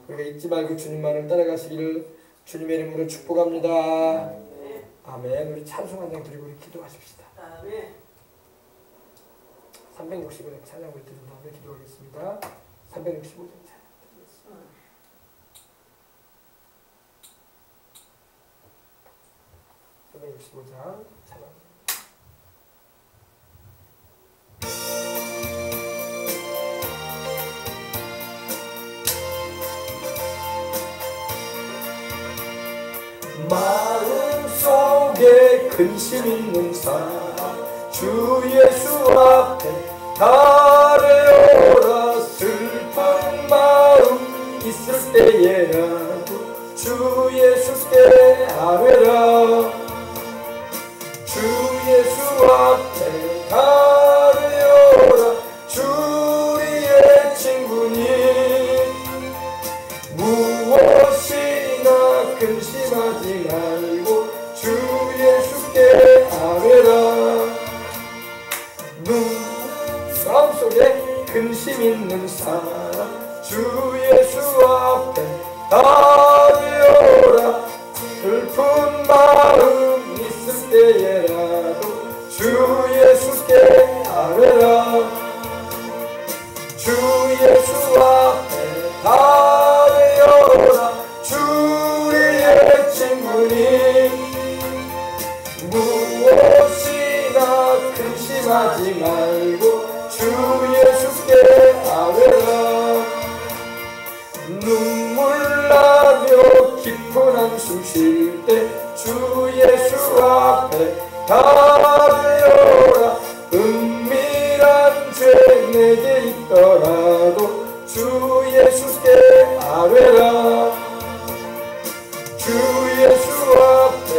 A: 우리가 잊지 말고 주님만을 따라가시기를 주님의 이름으로 축복합니다. 아멘. 우리 찬송 한 장 드리고 우리 기도하십시다. 아멘. 365장 찬양을 드린 다음에 기도하겠습니다. 365장 찬양 드리겠습니다. 365장 찬양. 마음속에 근심 있는 사람 주 예수 앞에 아뢰어라. 슬픈 마음 있을 때에라도 주 예수께 아뢰라. 주 예수 앞에 아뢰어라. 주 우리의 친구니 무엇이나 근심하지 말고 주 예수께 아뢰라. 마음속에 근심 있는 사람 주 예수 앞에 아뢰어라. 슬픈 마음 있을 때에라도 주 예수께 아뢰라. 주 예수 앞에 아뢰어라. 주 우리의 친구니 무엇이나 근심하지 말고 주 예수께 아뢰라. 눈물 나며 깊은 한숨 쉴 때 주 예수 앞에 아뢰어라. 은밀한 죄 내게 있더라도 주 예수께 아뢰라. 주 예수 앞에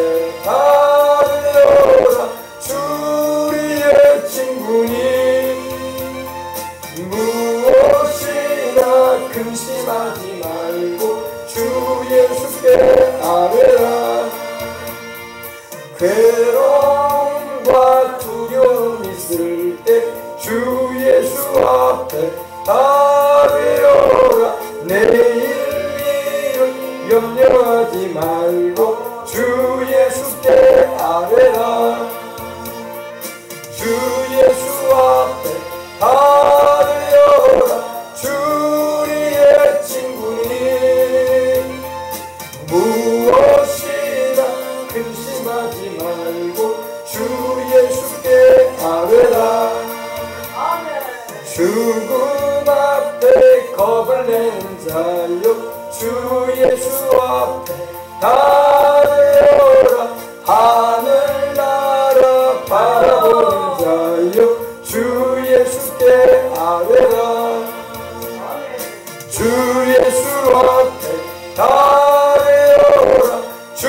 A: 아뢰어라. 주 우리의 친구니 무엇이나 근심하지 말고 주 예수께 아뢰라. 괴로움과 두려움 있을 때 주 예수 앞에 아뢰어라. 내일 일을 염려하지 말고 주 예수께 아뢰라. 주 예수 앞에 아뢰어라. 주 우리의 친구니 무엇이나 근심하지 말고 주 예수께 아뢰라. 죽음 앞에 겁을 내는 자여 주 예수 앞에 아뢰어라. 하늘나라 바라보는 자여 주 예수께 아뢰라. 주 예수 앞에 아뢰어라. 주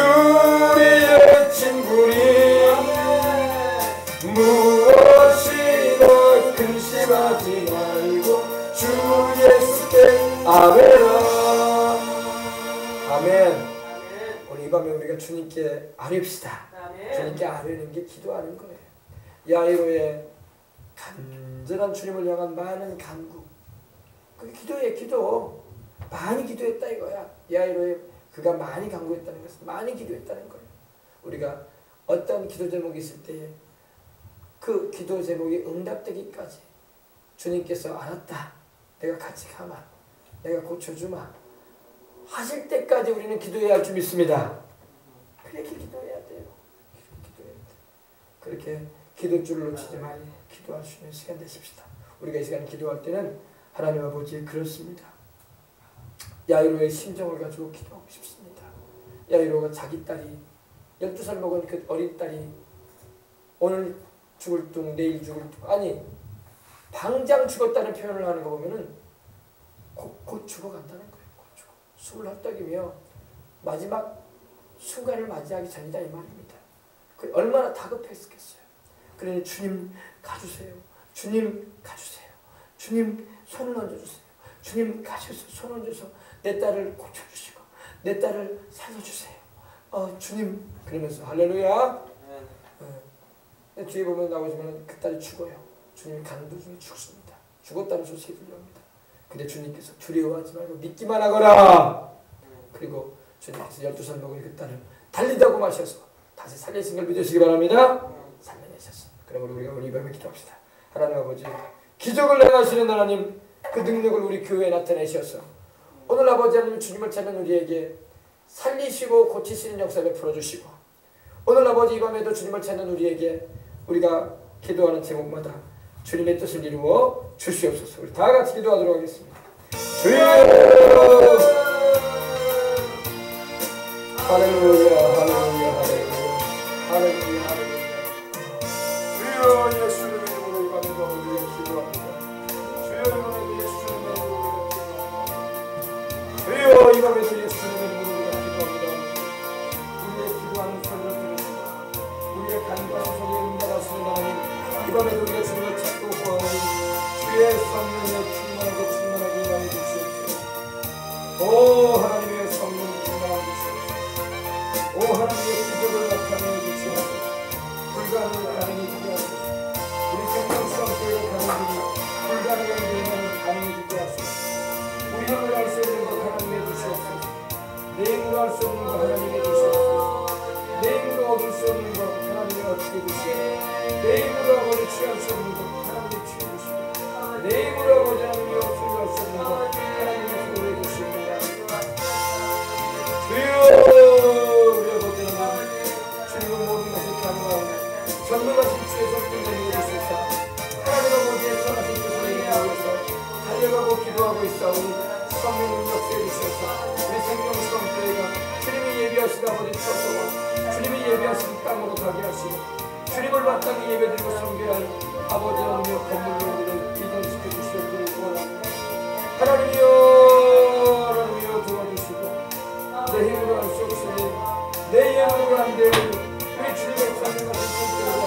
A: 우리의 친구니 무엇이나 근심하지 말고 주 예수께 아뢰라. 아멘. 오늘 이 밤에 우리가 주님께 아뢰읍시다. 주님께 아뢰는 게 기도하는 거예요. 야이로의 간절한 주님을 향한 많은 간구, 그게 기도예요. 기도. 많이 기도했다 이거야. 야이로의 그가 많이 간구했다는 것은 많이 기도했다는 거예요. 우리가 어떤 기도 제목이 있을 때에 그 기도 제목이 응답되기까지 주님께서 알았다, 내가 같이 가마, 내가 고쳐주마 하실 때까지 우리는 기도해야 할 줄 믿습니다. 그렇게 기도해야 돼요. 기도입니다. 그렇게 기도줄을 놓치지 말고 기도할 수 있는 시간 되십시다. 우리가 이 시간 기도할 때는 하나님 아버지 그렇습니다. 야이로의 심정을 가지고 기도하고 싶습니다. 야이로가 자기 딸이 12살 먹은 그 어린 딸이 오늘 죽을 둥 내일 죽을 둥 아니 당장 죽었다는 표현을 하는 거 보면은 곧 죽어간다는 거예요. 곧 죽어. 숨을 헐떡이며 마지막 순간을 맞이하기 전이다 이 말입니다. 그 얼마나 다급했겠어요. 그러니 주님 가주세요. 주님 가주세요. 주님 손을 얹어주세요. 주님 가셔서 손 얹어서 내 딸을 고쳐주시고 내 딸을 살려주세요. 주님 그러면서 할렐루야. 뒤에 보면 나오지만 그 딸이 죽어요. 주님이 가는 도중에 죽습니다. 죽었다는 소식이 들려옵니다. 근데 주님께서 두려워하지 말고 믿기만 하거라. 그리고 주님께서 12살 먹은 그 딸을 달리다고 마셔서 다시 살리신 걸 믿으시기 바랍니다. 살려내셨습니다. 그러므로 우리가 오늘 이 밤에 기도합시다. 하나님 아버지 기적을 행하시는 하나님 그 능력을 우리 교회에 나타내셔서 오늘 아버지 하나님 주님을 찾는 우리에게 살리시고 고치시는 역사를 풀어주시고 오늘 아버지 이 밤에도 주님을 찾는 우리에게 우리가 기도하는 제목마다 주님의 뜻을 이루어 주시옵소서. 우리 다 같이 기도하도록 하겠습니다. 주여 할렐루야 할렐루야 할렐루야 할렐루야 주여 예수님의 이름으로 이 밤에도 우리가 기도합니다. 주여 이 밤에도 예수님의 이름으로 기도합니다. 주여 이 밤에도 예수님의 이름으로 우리가 기도합니다. 우리의 기도하는 소리를 들으시고 우리의 간구하는 소리에 응답하시는 하나님 이 밤에도 우리가 주님을 찾고 구하오니 주의 성령에 충만하고 충만하게 임하여 주시옵소서. 오 하나님의 성령 충만하게 주시옵소서. 오 하나님의 기적을 나타내어 주시옵소서. 불가능을 가능히 되게 하소서. 우리 생명수강교회가 가는 길이 불가능한 일만 가능히 되게 하소서. 우리 힘으로 할 수 없는 것 하나님 해주시옵소서. 내 힘으로 할 수 없는 것 하나님 해주시옵소서. 내 힘으로 얻을 수 없는 것 하나님이 어떻게 해주시옵소서. 내 힘으로 아버지 취할 수 없는 것 하나님이 취해주시고 내 힘으로 아버지 하나님이 없을 수 없는 것 하나님이 소홀해 주십니다. 주여 우리 아버지 하나님 주님은 모든 것이 가능하오니 전능하신 주의 손길을 내려주소서. 하나님 아버지의 선하신 뜻을 이루어서 달려가고 기도하고 있사오니 성령님 역사해 주셔서 우리 생명수강교회가 주님이 예비하신 아버지 처소와 주님이 예비하신 땅으로 가게 하시고 주님을 마땅히 예배드리고 섬겨야 할 아버지 하나님의 건물로 우리를 이전시켜 주시옵기를 원합니다. 하나님이여 하나님이여 도와주시고 내 힘으로 할 수 없으니 내 힘으로 안 되니 우리 주님의 전능하신 손길과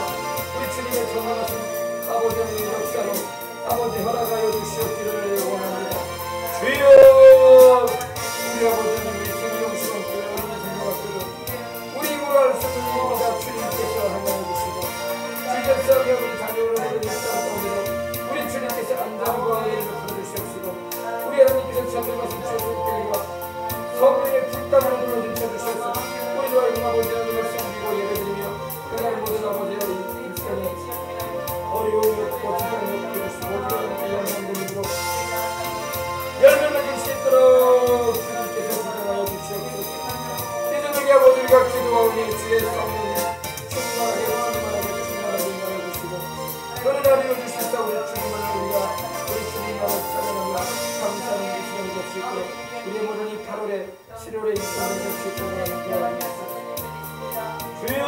A: 우리 주님의 전능하신 아버지 하나님의 역사로 아버지 허락하여 주시옵기를 원합니다. 주여 우리 아버지 하나님 우리 생명수강교회 우리 생명학교도 우리 힘으로 할 수 없는 일보다 주님께서 하나님 지적성에 우리 자녀를 보내주시옵소서. 우리 주님께서 안전과 은혜를 풀어주시옵시고 우리 하나님께서 전능하신 주님과 성령의 불담을 불러주셔서 우리로 하여금 아버지 하나님을 섬기고 예배드리며 그날 모든 아버지 하나님 일생에 어려움이 없고 지장이 없게 해주시고 모든 하나님께 영광 돌리고 열매 맺을 수 있도록 주님께서 지정하여 주시옵소서. 이 저녁에 아버지 우리가 기도하오니 주의 성령님 충만하게 너를 알려 주시사 우리 주님을 우리가 우리 주님만을 찬양하며 감사하는 이 시간이 될 수 있도록 우리의 모든 이 8월에 7월에 입성을 될 수 있도록 하나님 주여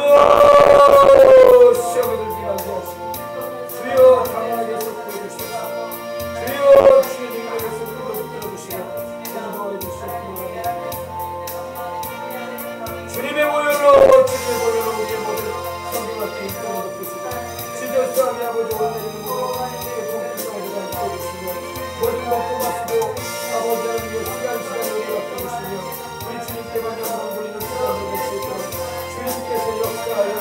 A: 시험에 들지 말게 하시고 주여 강하게 속도해 주시고 주여 주의 능력의 속도로 붙들어주시고 인도해 주시옵기를 주님의 보혈로 우리의 모든 성경학교 인권을 높이시고 지저스함이 아버지 원내는 모든 공평성을 높여주시며 모든 먹고 마시고 아버지 하나님의 시간을 높여주시며 우리 주님께만 영광 돌리는 사람을 될 수 있도록 주님께서 역사하여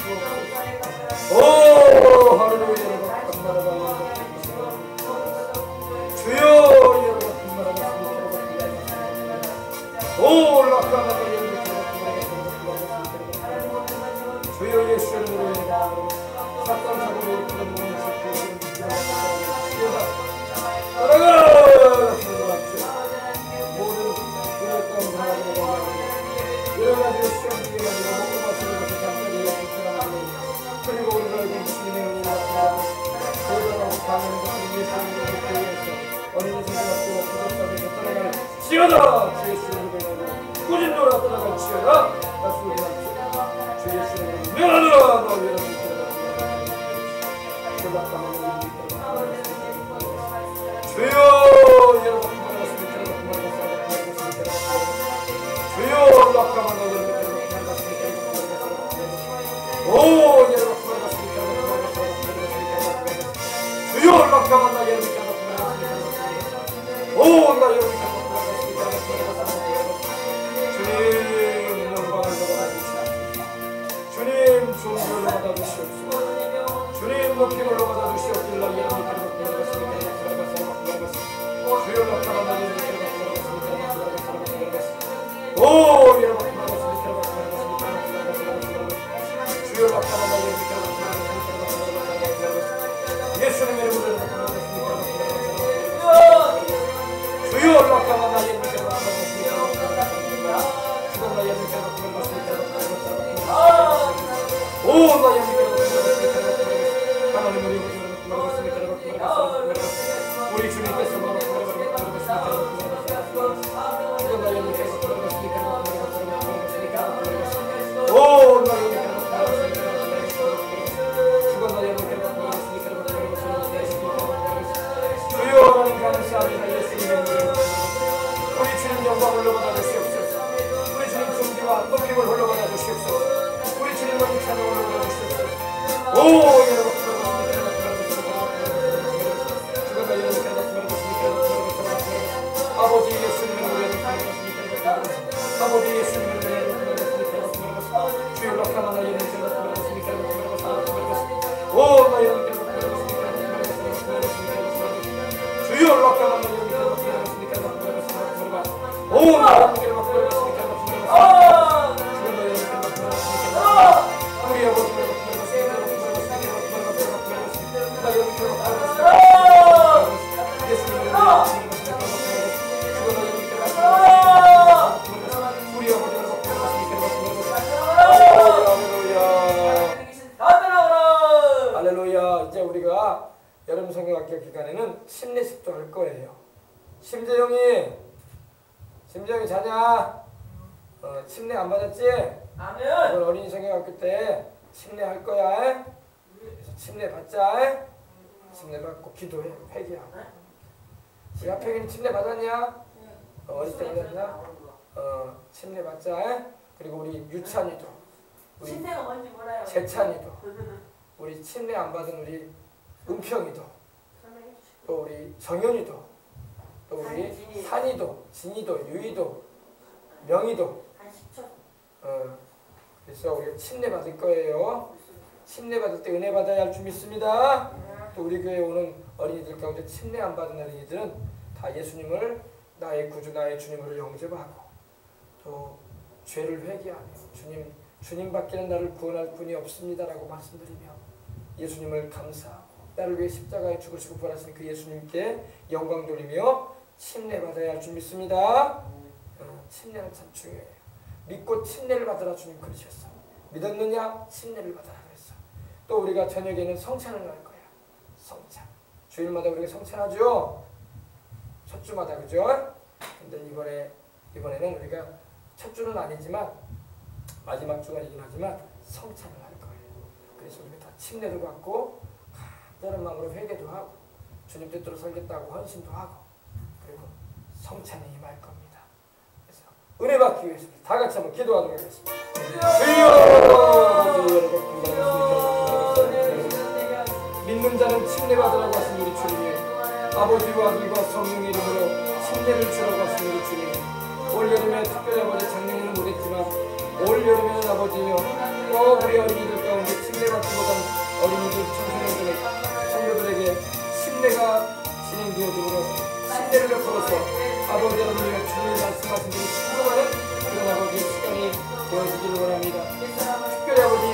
A: 주옵소서. 오 할렐루야 감사합니다. 주여 여러분 감사합니다. 오 라카마다 주여 예수의 이름으로 사건 사고를 이끄는 모든 것을 따라가 모든 두렵던 사람들에게 여러 가지로 시험 중에 가지고 먹고 마시는 것을 잠깐 이해하고 뛰어라 주 예수님을 명하노라 꾸짖노라 떠나갈지어다 나 소리 날지어다 주 예수님을 명하노라 너 위로 주여 여러분 반갑습니다. 주여 낙감한 너를 오 여러분 반갑습니다. 주여 낙감한 나 여러분 오 나 여러분 주님 영광을 받아주시옵소서. 주님 존귀를 받아주시옵소서. 주님 높임을 받아주시옵길라 여러분 주여 낙감한 나 오 여러분 주여 낙감한 나 예수님의 이름으로 주여 낙감한 나 우리 주님께서 우리 주님 영광을 흘러받아 주시옵소서. 우리 주님 존귀와 높임을 흘러받아 주시옵소서. 우리 주님의 찬양을 흘러받아 주시옵소서. 오 여러분 아버지 예수님을 위해 아버지 예수님을 위해 주여 낙감한 나의 인생을 오 나의 인생을 주여 낙감한 나의 인생을 오 나의 인생을 우리 아버지 할렐루야. 이제 우리가 여름 성경학교 기간에는 심례식도 할 거예요. 심재영이 자냐? 심례 안 받았지? 아멘. 이번 어린이 성경학교 때 심례 할 거야. 그래서 심례 받자. 심례 받고 기도해. 회개하고. 우리 앞에는 심례 받았냐? 어릴 때 받았냐? 심례 받자. 그리고 우리 유찬이도, 우리
B: 심례가 뭔지 몰라요.
A: 재찬이도, 우리 침례 안 받은 우리 은평이도, 또 우리 정현이도, 또 우리 산이도, 진이도, 유이도, 명이도. 그래서 우리가 침례 받을 거예요. 침례 받을 때 은혜 받아야 할 줄 믿습니다. 또 우리 교회에 오는 어린이들 가운데 침례 안 받은 어린이들은 다 예수님을 나의 구주, 나의 주님으로 영접하고 또 죄를 회개하며 주님밖에는 나를 구원할 분이 없습니다라고 말씀드리며 예수님을 감사하고 나를 위해 십자가에 죽으시고 부활하신 그 예수님께 영광 돌리며 침례 받아야 할 줄 믿습니다. 침례는 참 중요해요. 믿고 침례를 받으라 주님 그러셨어. 믿었느냐? 침례를 받아라 그랬어. 또 우리가 저녁에는 성찬을 할 거야. 성찬. 주일마다 우리가 성찬하죠. 첫 주마다 그죠? 근데 이번에는 우리가 첫 주는 아니지만 마지막 주간이긴 하지만 성찬을 할 거예요. 그래서 우리가 다 침례도 받고 간절한 마음으로 회개도 하고 주님 뜻대로 살겠다고 헌신도 하고 그리고 성찬에 임할 겁니다. 그래서 은혜 받기 위해서 다 같이 한번 기도하도록 하겠습니다. 믿는 자는 침례 받으라고 하신 우리 주님, 아버지와 아들과 성령의 이름으로 침례를 주라고 하신 우리 주님, 올여름에 특별히 아버지 작년에는 못했지만 올여름에는 아버지여 우리 어린이들 가운데 침례받지 못한 어린이들 청소년들 성도들에게 침례가 진행되어지므로 침례를 베풀어서 아버지 하나님의 주님이 말씀하신 대로 순종하는 그런 아버지의 시간이 되어지기를 원합니다. 특별히 아버지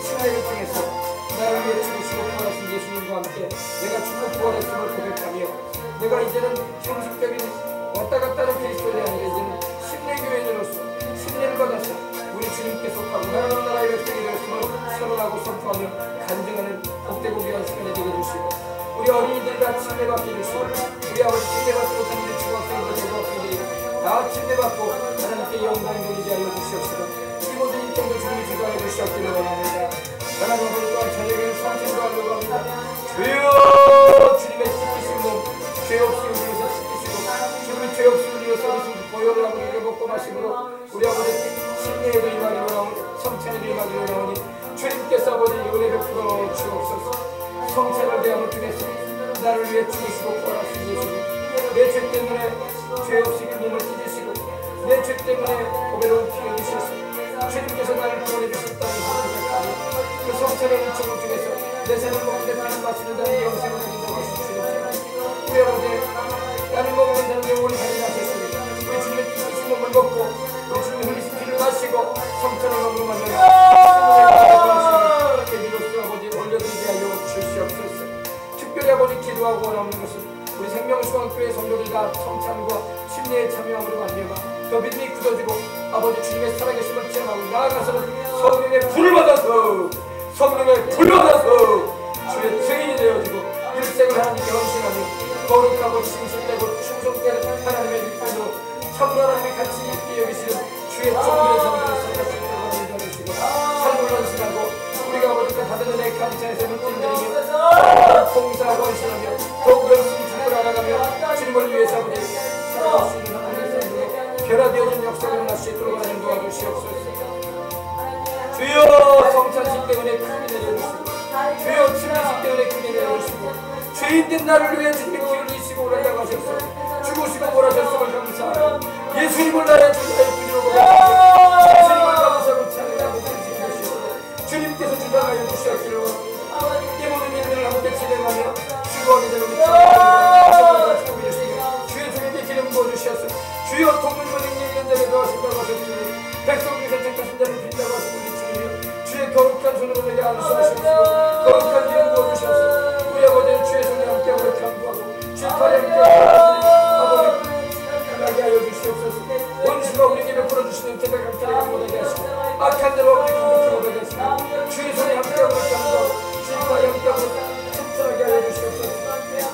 A: 침례를 통해서 나를 위해 죽으시고 부활하신 예수님과 함께 내가 죽고 부활했음을 고백하며 내가 이제는 형식적인 왔다 갔다 하는 그리스도인이 아니라 이제는 침례교인으로서 침례를 받아서 우리 주님께 속하고 하나님 나라의 백성이 되었음을 선언하고 선포하며 간증하는 복되고 귀한 시간이 되게 해주시고 우리 어린이들과 침례받게 해주시고 우리 아버지 침례받지 못한 우리 중학생들, 고등학생들이 다 침례받고 하나님께 영광 돌리게 하여 주시옵소서. 이 모든 인생도 주님이 주도하여 주시옵기를 원합니다. 하나님 아버지 또한 저녁에 성찬도 하려고 합니다. 주여 주님의 찢기신 몸 죄 없이 우리 위해서 찢기시고 주님이 죄 없이 우리 위해서 보혈을 하고 우리를 먹고 마시므로 우리 아버지 침례에도 임하기로 나오니 성찬에도 임하기로 나오니 주님께서 아버지 은혜 베풀어 주옵소서. 성찬을 대하여 주겠소. 나를 위해 죽으시고 부활하신 예수님 내 죄 때문에 죄 없이 그 몸을 찢으시고 내 죄 때문에 고배로운 피 흘리셨소. 주님께서 나를 구원해 주셨다는 고백하니 그 성찬의 은총을 중에서 내 삶을 먹고 내 피를 마시는 자는 영생을 얻는다고 하신 주님께서 우리 아버지 나를 먹으면 자는 영원히 살리라 하셨으니 우리 주님의 찢으신 몸을 먹고 우리 주님의 흘리신 피를 마시고 성찬을 먹으러 만나는 계기로서 아버지 올려드리게 하여 주시옵소서. 특별히 아버지 기도하고 원하는 것은 우리 생명수강교회 성도들이 다 성찬과 침례에 참여함으로 말미암아 더 믿음이 굳어지고 아버지 주님의 살아계심을 체험하고 나아가서는 성령의 불을 받아서 주의 증인이 되어지고 일생을 하나님께 헌신하며 거룩하고 진실되고 충성되는 하나님의 일꾼으로 참으로 하나님의 가치 있게 여기시는 주의 종들의 성도를 살릴 수 있도록 인도하시고 삶을 헌신하고 우리가 아버지께 받은 은혜에 감사해서 물질드리며 봉사하고 헌신하며 더욱 열심히 주님을 알아가며 주님을 위해서 아버지 살아갈 수 있는 하나님의 삶으로 변화되어진 역사가 일어날 수 있도록 하나님 도와주시옵소서. 주여 성찬식 때문에 크게 내려주시고 주여 침례식 때문에 크게 내려주시고 죄인된 나를 위해 주님이 피 흘리시고 오라고 하셨소. 죽으시고 오라셨음을 감사하고 예수님을 나의 주님의 부지로 예수님을 감사하고 찬양하고 감사하시고 주님께서 주장하여 주셨기를 이 모든 일들을 함께 진행하며 수고하게 되는 우리 주의 주님께 기름 부어주셨소. 주여 동물만 있는 자에게 도와주신다고 하셨으니 백성 중에서 택하신 자를 빈다고 하신 우리 주님이여 주의 거룩한 손으로 내게 안수하시옵시고 거룩한 기름 부어주셨소. 우리 아버지는 주의 손에 함께하고 간구하고 주의 팔에 함께하고 아버지 편하게 하여 주시옵소서. 원수가 우리에게 베풀어주시는 대가 강탈에게 못하게 하시고 악한 자로 우리에게 못하게 하시고 주의 손에 함께하고 간구하고 주의 팔에 함께하고 튼튼하게 하여 주시옵소서.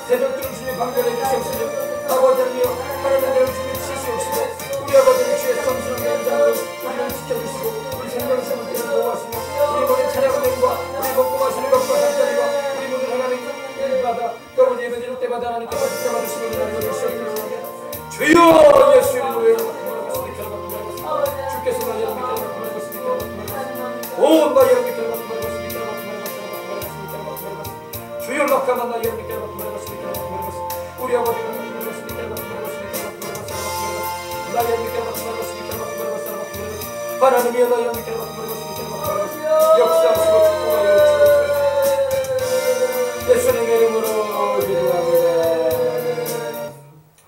A: 대적들은 주님 방전해 주시옵소서. 아버지 하나님이여 하나님 나라를 주님 치시옵시고 우리 아버지는 주의 성스러운 연장으로 우리를 지켜주시고 우리 생명성을 보호하시며 우리 모든 찬양과 우리 먹고 마시는 것과 잠자리와 우리 모든 하나님 일마다 또 아버지 예배드릴 때마다 하나님께서 지켜봐주시고 하나님을 주시옵기를 원합니다. 주여 예수 이름으로 주께서 나의 믿게 온 나의 믿게 주여 낙하만 나의 믿게 우리 아버지가 하나님이여 나의 믿게 역사하시고 축복하여 주옵소서. 예수님의 이름으로 기도합니다.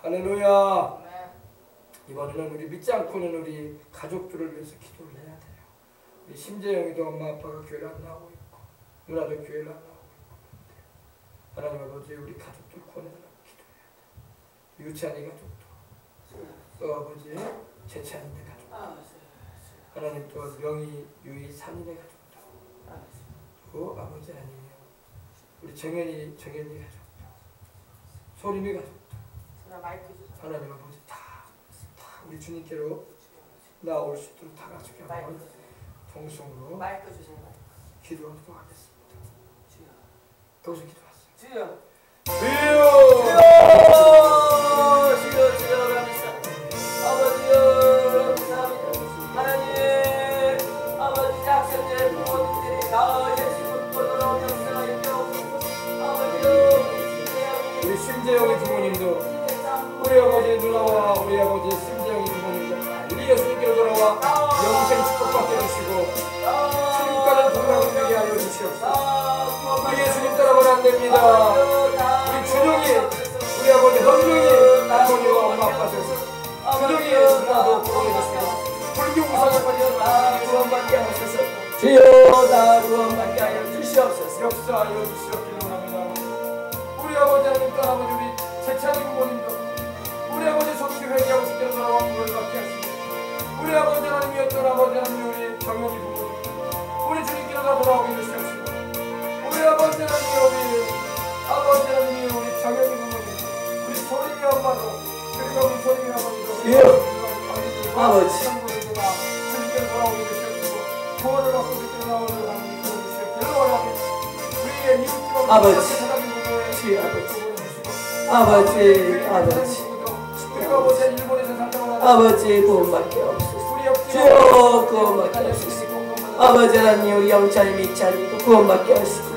A: 할렐루야. 이번에는 우리 믿지 않고는 우리 가족들을 위해서 기도를 해야 돼요. 우리 심재영이도 엄마 아빠가 교회를 안 나오고 있고 누나도 교회를 안 나오고 있고 하나님 아버지 우리 가족들 구원해달라고 기도해야 돼. 유찬이 가족도 또 아버지 재찬이네 가족도 하나님 또 명희 유희 산인의 가족도 또 아버지 아니에요. 우리 정현이 가족도 소림이 가족도 하나님 아버지 다 우리 주님께로 나올 수 있도록 다 같이 한번 통성으로 기도하도록 하겠습니다. 거기서 기도하세요. 주여 아버지여 하나님 아버지 약속된 부모님들이 다 예수님 보도록 역사하여 아버지여 우리 심재영의 부모님도 우리 아버지 누나와 우리 아버지 심재영의 부모님도 우리 예수님께로 돌아와 영생 축복받게 해주시고 주님과는 동행을 되게 하여 주시옵소서. 우리 예수님 따라가면 안 됩니다. 우리 준영이 우리 아버지 헌명이 어머니와 엄마 아빠 되셔서 준영이 누나도 구원해주시고 불교 우상에 빠져서 구원받게 하셔서 주여 다 구원받게 하여 주시옵소서. 역사하여 주시옵기를 원합니다. 우리 아버지 하나님 또 아버지 우리 재찬이 부모님도 우리 아버지 속히 회개하고 싶게 돌아와 구원받게 하시고 우리 아버지 하나님이었던 아버지 하나님 우리 정현이 부모님 우리 주님께로 다 돌아오게 해주시옵시고 우리 아버지 하나님 우리 아버지 하나님 우리 정현이 부모님 우리 소림이 엄마도 그리고 우리 소림이 아버지도 소원을 갖고 그때 나오는 하나님 주시옵기를 원합니다. 우리의 이웃과
B: 아버지,
A: 주여
B: 아버지, 아버지,
A: 우리가 모세 일본에서 살다가
B: 아버지 구원받게 없으소서. 주여 구원받게 없으소서. 아버지 하나님 우리 영찬이 미찬이도 구원받게 하시고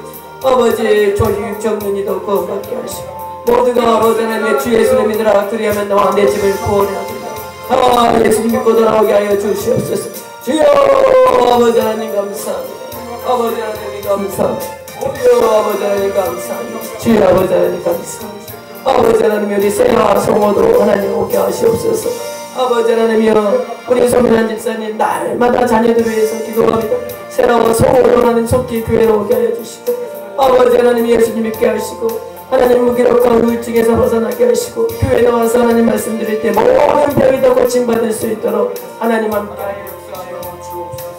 B: 아버지 조주 정윤이도 구원받게 하시고 모두가 아버지 하나님의 주 예수를 믿으라. 그리하면 너와 내 집을 구원하리라. 아 예수님 믿고 돌아오게 하여 주시옵소서. 주여 아버지 하나님 감사합니다. 아버지 하나님 감사합니다. 주여 아버지 하나님 감사합니다. 주여 아버지 하나님 감사합니다. 아버지 하나님 우리 세라와 성호도 하나님 오게 하시옵소서. 아버지 하나님이여 우리 소민한 집사님 날마다 자녀들을 위해서 기도합니다. 세라와 성호도 하나님 속히 교회로 오게 하여 주시고 아버지 하나님 예수님 믿게 하시고 하나님 무기력한 우울증에서 벗어나게 하시고 교회에 나와서 하나님 말씀 드릴 때 모든 병이 다 고침받을 수 있도록 하나님 함께 하여 주옵소서.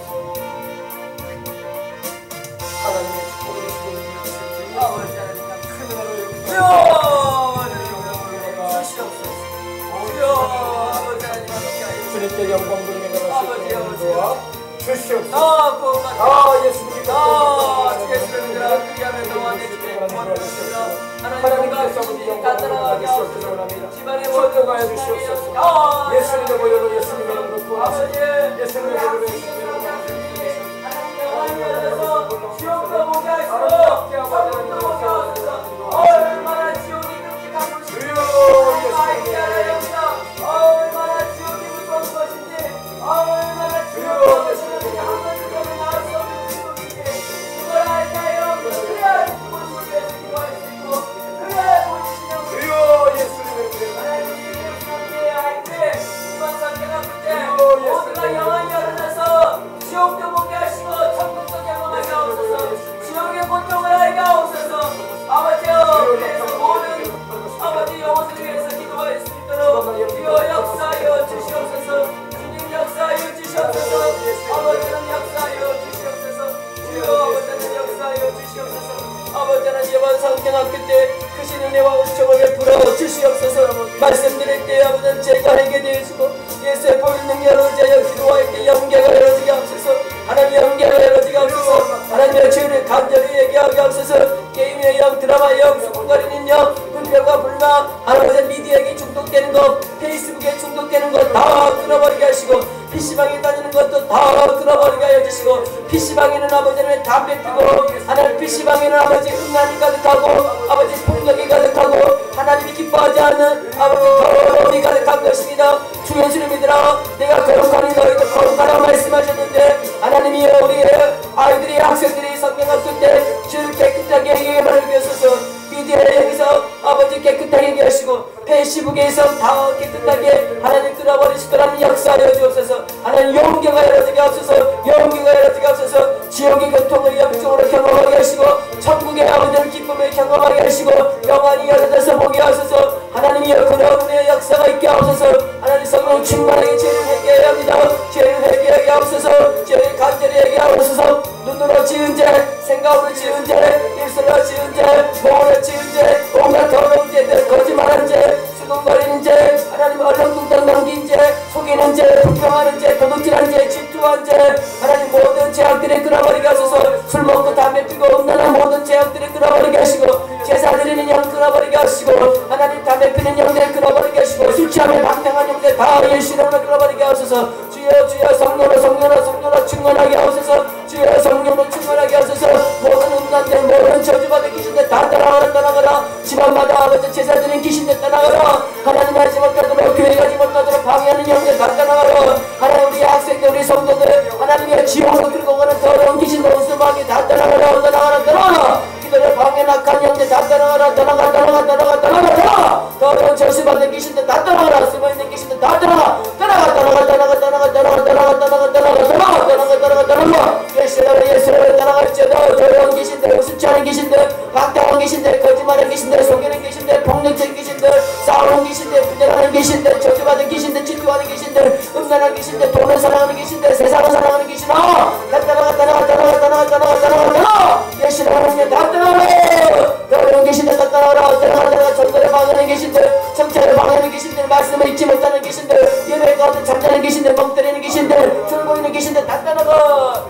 B: 하나님의 축복을 주시옵소서. 아버지 하나님 큰 은혜로 주시옵소서. 주여 아버지 하나님 함께 하여
A: 주님께 영광 돌리며 주시옵소서. 예수님
B: 예수를 믿으라. 그리하면 너와 내 집에 구원하시리라. 하나님께서 우리 간단하게 하옵소서. 집안의 모든
A: 가여 주시옵소서. 예수님의 보혈로 예수님의 이름으로 구원하시옵소서. 예수님의 보혈로 예수님의 이름으로
B: 하나님께서 지옥도 보게 하시고 천국도 보게 하소서. 얼마나 지옥이 끔찍한 것인지 알게 하려 합니다. 얼마나 지옥이 무서운 것인지 얼마나 지옥이 것인지 한 번쯤 나올 수 없는 지옥인지 그걸 알게 하여 그래야 죽은 곳에서 기도할 수 있고 그래야 보이시는
A: 주여 예수님의 이름으로
B: 하나님 함께 할 때 우방상태가 그때 모두가 영원히 열어져서 지옥도 보게 하시고 천국도 경험하게 하옵소서. 지옥의 고통을 알게 하옵소서. 아버지여 그래서 모든 아버지 영혼을 위해서 기도할 수 있도록 주여 역사하여 주시옵소서. 주님 역사하여 주시옵소서. 아버지는 역사하여 주시옵소서. 주여 아버지는 역사하여 주시옵소서. 아버지는 이번 성경학교 때 크신 은혜와 은총을 베풀어 주시옵소서. 말씀드릴 때 아버지는 제가 알게 되어주고 예수의 보일 능력으로 자여 기도할 때 영계가 열어지게 하옵소서. 하나님 영계가 열어지게 하옵소서. 하나님의 죄를 간절히 얘기하게 하옵소서. 게임의 영, 드라마의 영, 수군거리는 영, 불평과 불만, 하나님의 미디어에게 중독되는 것, 페이스북에 중독되는 것 다 끊어버리게 하시고 PC방에 다니는 것도 다 끊어버리게 하여 주시고 PC방에는 아버지는 담배 피고 하나님 PC방에는 아버지 음란이 가득하고 아버지 폭력이 가득하고 하나님이 기뻐하지 않는 아버지 더러움이 가득한 것입니다. 주 예수를 믿으라. 내가 거룩하니 너희도 거룩하라 말씀하셨는데 하나님이여 우리의 아이들이 학생들이 성경학교 때 주를 깨끗하게 얘기해 바르게 하소서. 미디어에 여기서 아버지 깨끗하게 얘기 하시고 페이스북에서 다 깨끗하게 하나님 끊어버리시도록 하나님 역사하여 주옵소서. 하나님 용기가 열어지게 하소서. 용기가 열어지게 하소서. 지옥의 고통을 영적으로 경험하게 하시고 천국의 아버지의 기쁨을 경험하게 하시고 영원히 열어져서 보게 하소서. 하나님이여 그런 은혜의 역사가 있게 하옵소서. 하나님 성령 충만하게 죄를 회개해야 합니다. 죄를 회개하게 하옵소서. 죄를 간절히 회개하옵소서. 눈으로 지은 죄, 생각으로 지은 죄, 입술로 지은 죄, 몸으로 지은 죄, 온갖 더러운 죄들, 거짓말하는 죄, 수군거리는 죄, 하나님 얼렁뚱땅 넘긴 죄, 속이는 죄, 불평하는 죄, 도둑질하는 죄, 질투한 죄, 하나님 모든 죄악들을 끊어버리게 하소서. 술 먹고 담배 피고 음란한 모든 죄악들을 끊어버리게 하시고 제사 드리는 영 끊어버리게 하시고 하나님 담배 피는 영들 끊어버리게 하시고 술 취하며 방탕한 영들 다 예수님으로 끊어버리게 하소서. 주여 주여 성령으로 성령으로 성령으로 충만하게 하소서. 주여 성령으로 충만하게 하소서. 모든 음란들 모든 저주받은 귀신들 다 떠나가라 떠나가라. 집안마다 아버지 제사 드리는 귀신들 떠나가라. 하나님 하지 못하도록 교회 가지 못하도록 방해하는 영들 다 떠나가라. 하나님 우리 학생들 우리 성도들 하나님의 지옥으로 끌고 가는 더러운 귀신들 우스마귀 다 떠나가라 떠나가라 떠나가라. 기도를 방해 낙한 영들 다 떠나가라 떠나가 떠나가 떠나가 떠나가 떠나가. 더러운 저주받은 귀신들 다 떠나가라. 숨어있는 귀신들 다 떠나가 떠나가 떠나가 떠나가 떠나가 떠나가 떠나가 떠나가 떠나가 떠나가 떠나가 떠나가 떠나가. 예수를 따라갈지어다. 더러운 귀신들 우습지않은 귀신들 방탕한 귀신들 거짓말하는 귀신들 속이는 귀신들 폭력적인 귀신들 싸우는 귀신들 분열하는 귀신들 저주받은 귀신들 질투하는 귀신들 음란한 귀신들 돈을 사랑하는 귀신들 세상을 사랑하는 귀신 다 떠나가 떠나가 떠나가 떠나가 떠나가 떠나가 떠나가. 예수를 하나님 다 떠나가. 더러운 귀신들 다 떠나가라. 떠나가 떠나가 전도를 방해하는 귀신들 정체를 방해하는 귀신들 말씀을 잊지 못하는 귀신들 예배 가운데 잠자는 귀신들 멍 때리는 귀신들 들고 있는 귀신들 다 떠나가.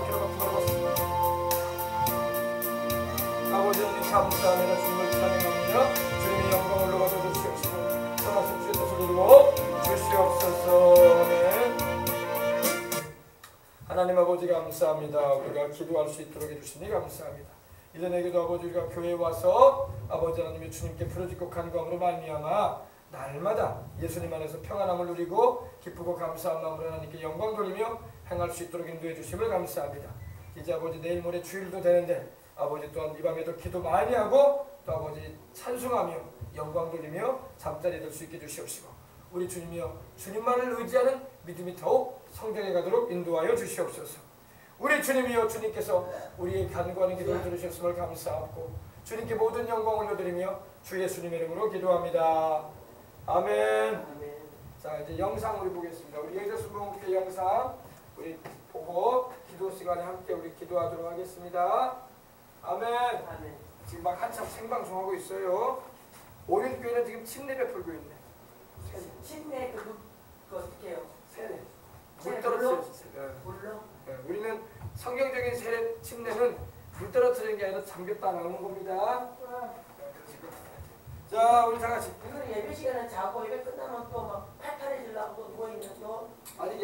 A: 감사합니다. 우리가 기도할 수 있도록 해주시니 감사합니다. 이전에게도 아버지 우리가 교회에 와서 아버지 하나님의 주님께 부르짖고 간구함으로 말미암아 날마다 예수님 안에서 평안함을 누리고 기쁘고 감사한 마음으로 하나님께 영광 돌리며 행할 수 있도록 인도해 주심을 감사합니다. 이제 아버지 내일 모레 주일도 되는데 아버지 또한 이 밤에도 기도 많이 하고 또 아버지 찬송하며 영광 돌리며 잠자리에 들 수 있게 주시옵시고 우리 주님이여 주님만을 의지하는 믿음이 더욱 성장해 가도록 인도하여 주시옵소서. 우리 주님이여 주님께서 우리의 간구하는 기도를 들으셨음을 감사하고 주님께 모든 영광을 올려드리며 주 예수님의 이름으로 기도합니다. 아멘.
B: 아멘.
A: 자 이제 영상 우리 보겠습니다. 우리 예수님의 영상 우리 보고 기도 시간에 함께 우리 기도하도록 하겠습니다. 아멘.
B: 아멘.
A: 지금 막 한참 생방송하고 있어요. 오륜교회는 지금 침례 베풀고 있네.
B: 침례 그 어떻게 해요?
A: 세례.
B: 세례
A: 물 떨어뜨려.
B: 물로?
A: 우리는 성경적인 세례 침례는 물 떨어뜨리는 게 아니라 잠겼다 나오는 겁니다. 자 우리 다 같이.
B: 이거는 예배 시간에 자고 예배 끝나면 또 막 팔팔해지려고 또 누워있는 또.
A: 아니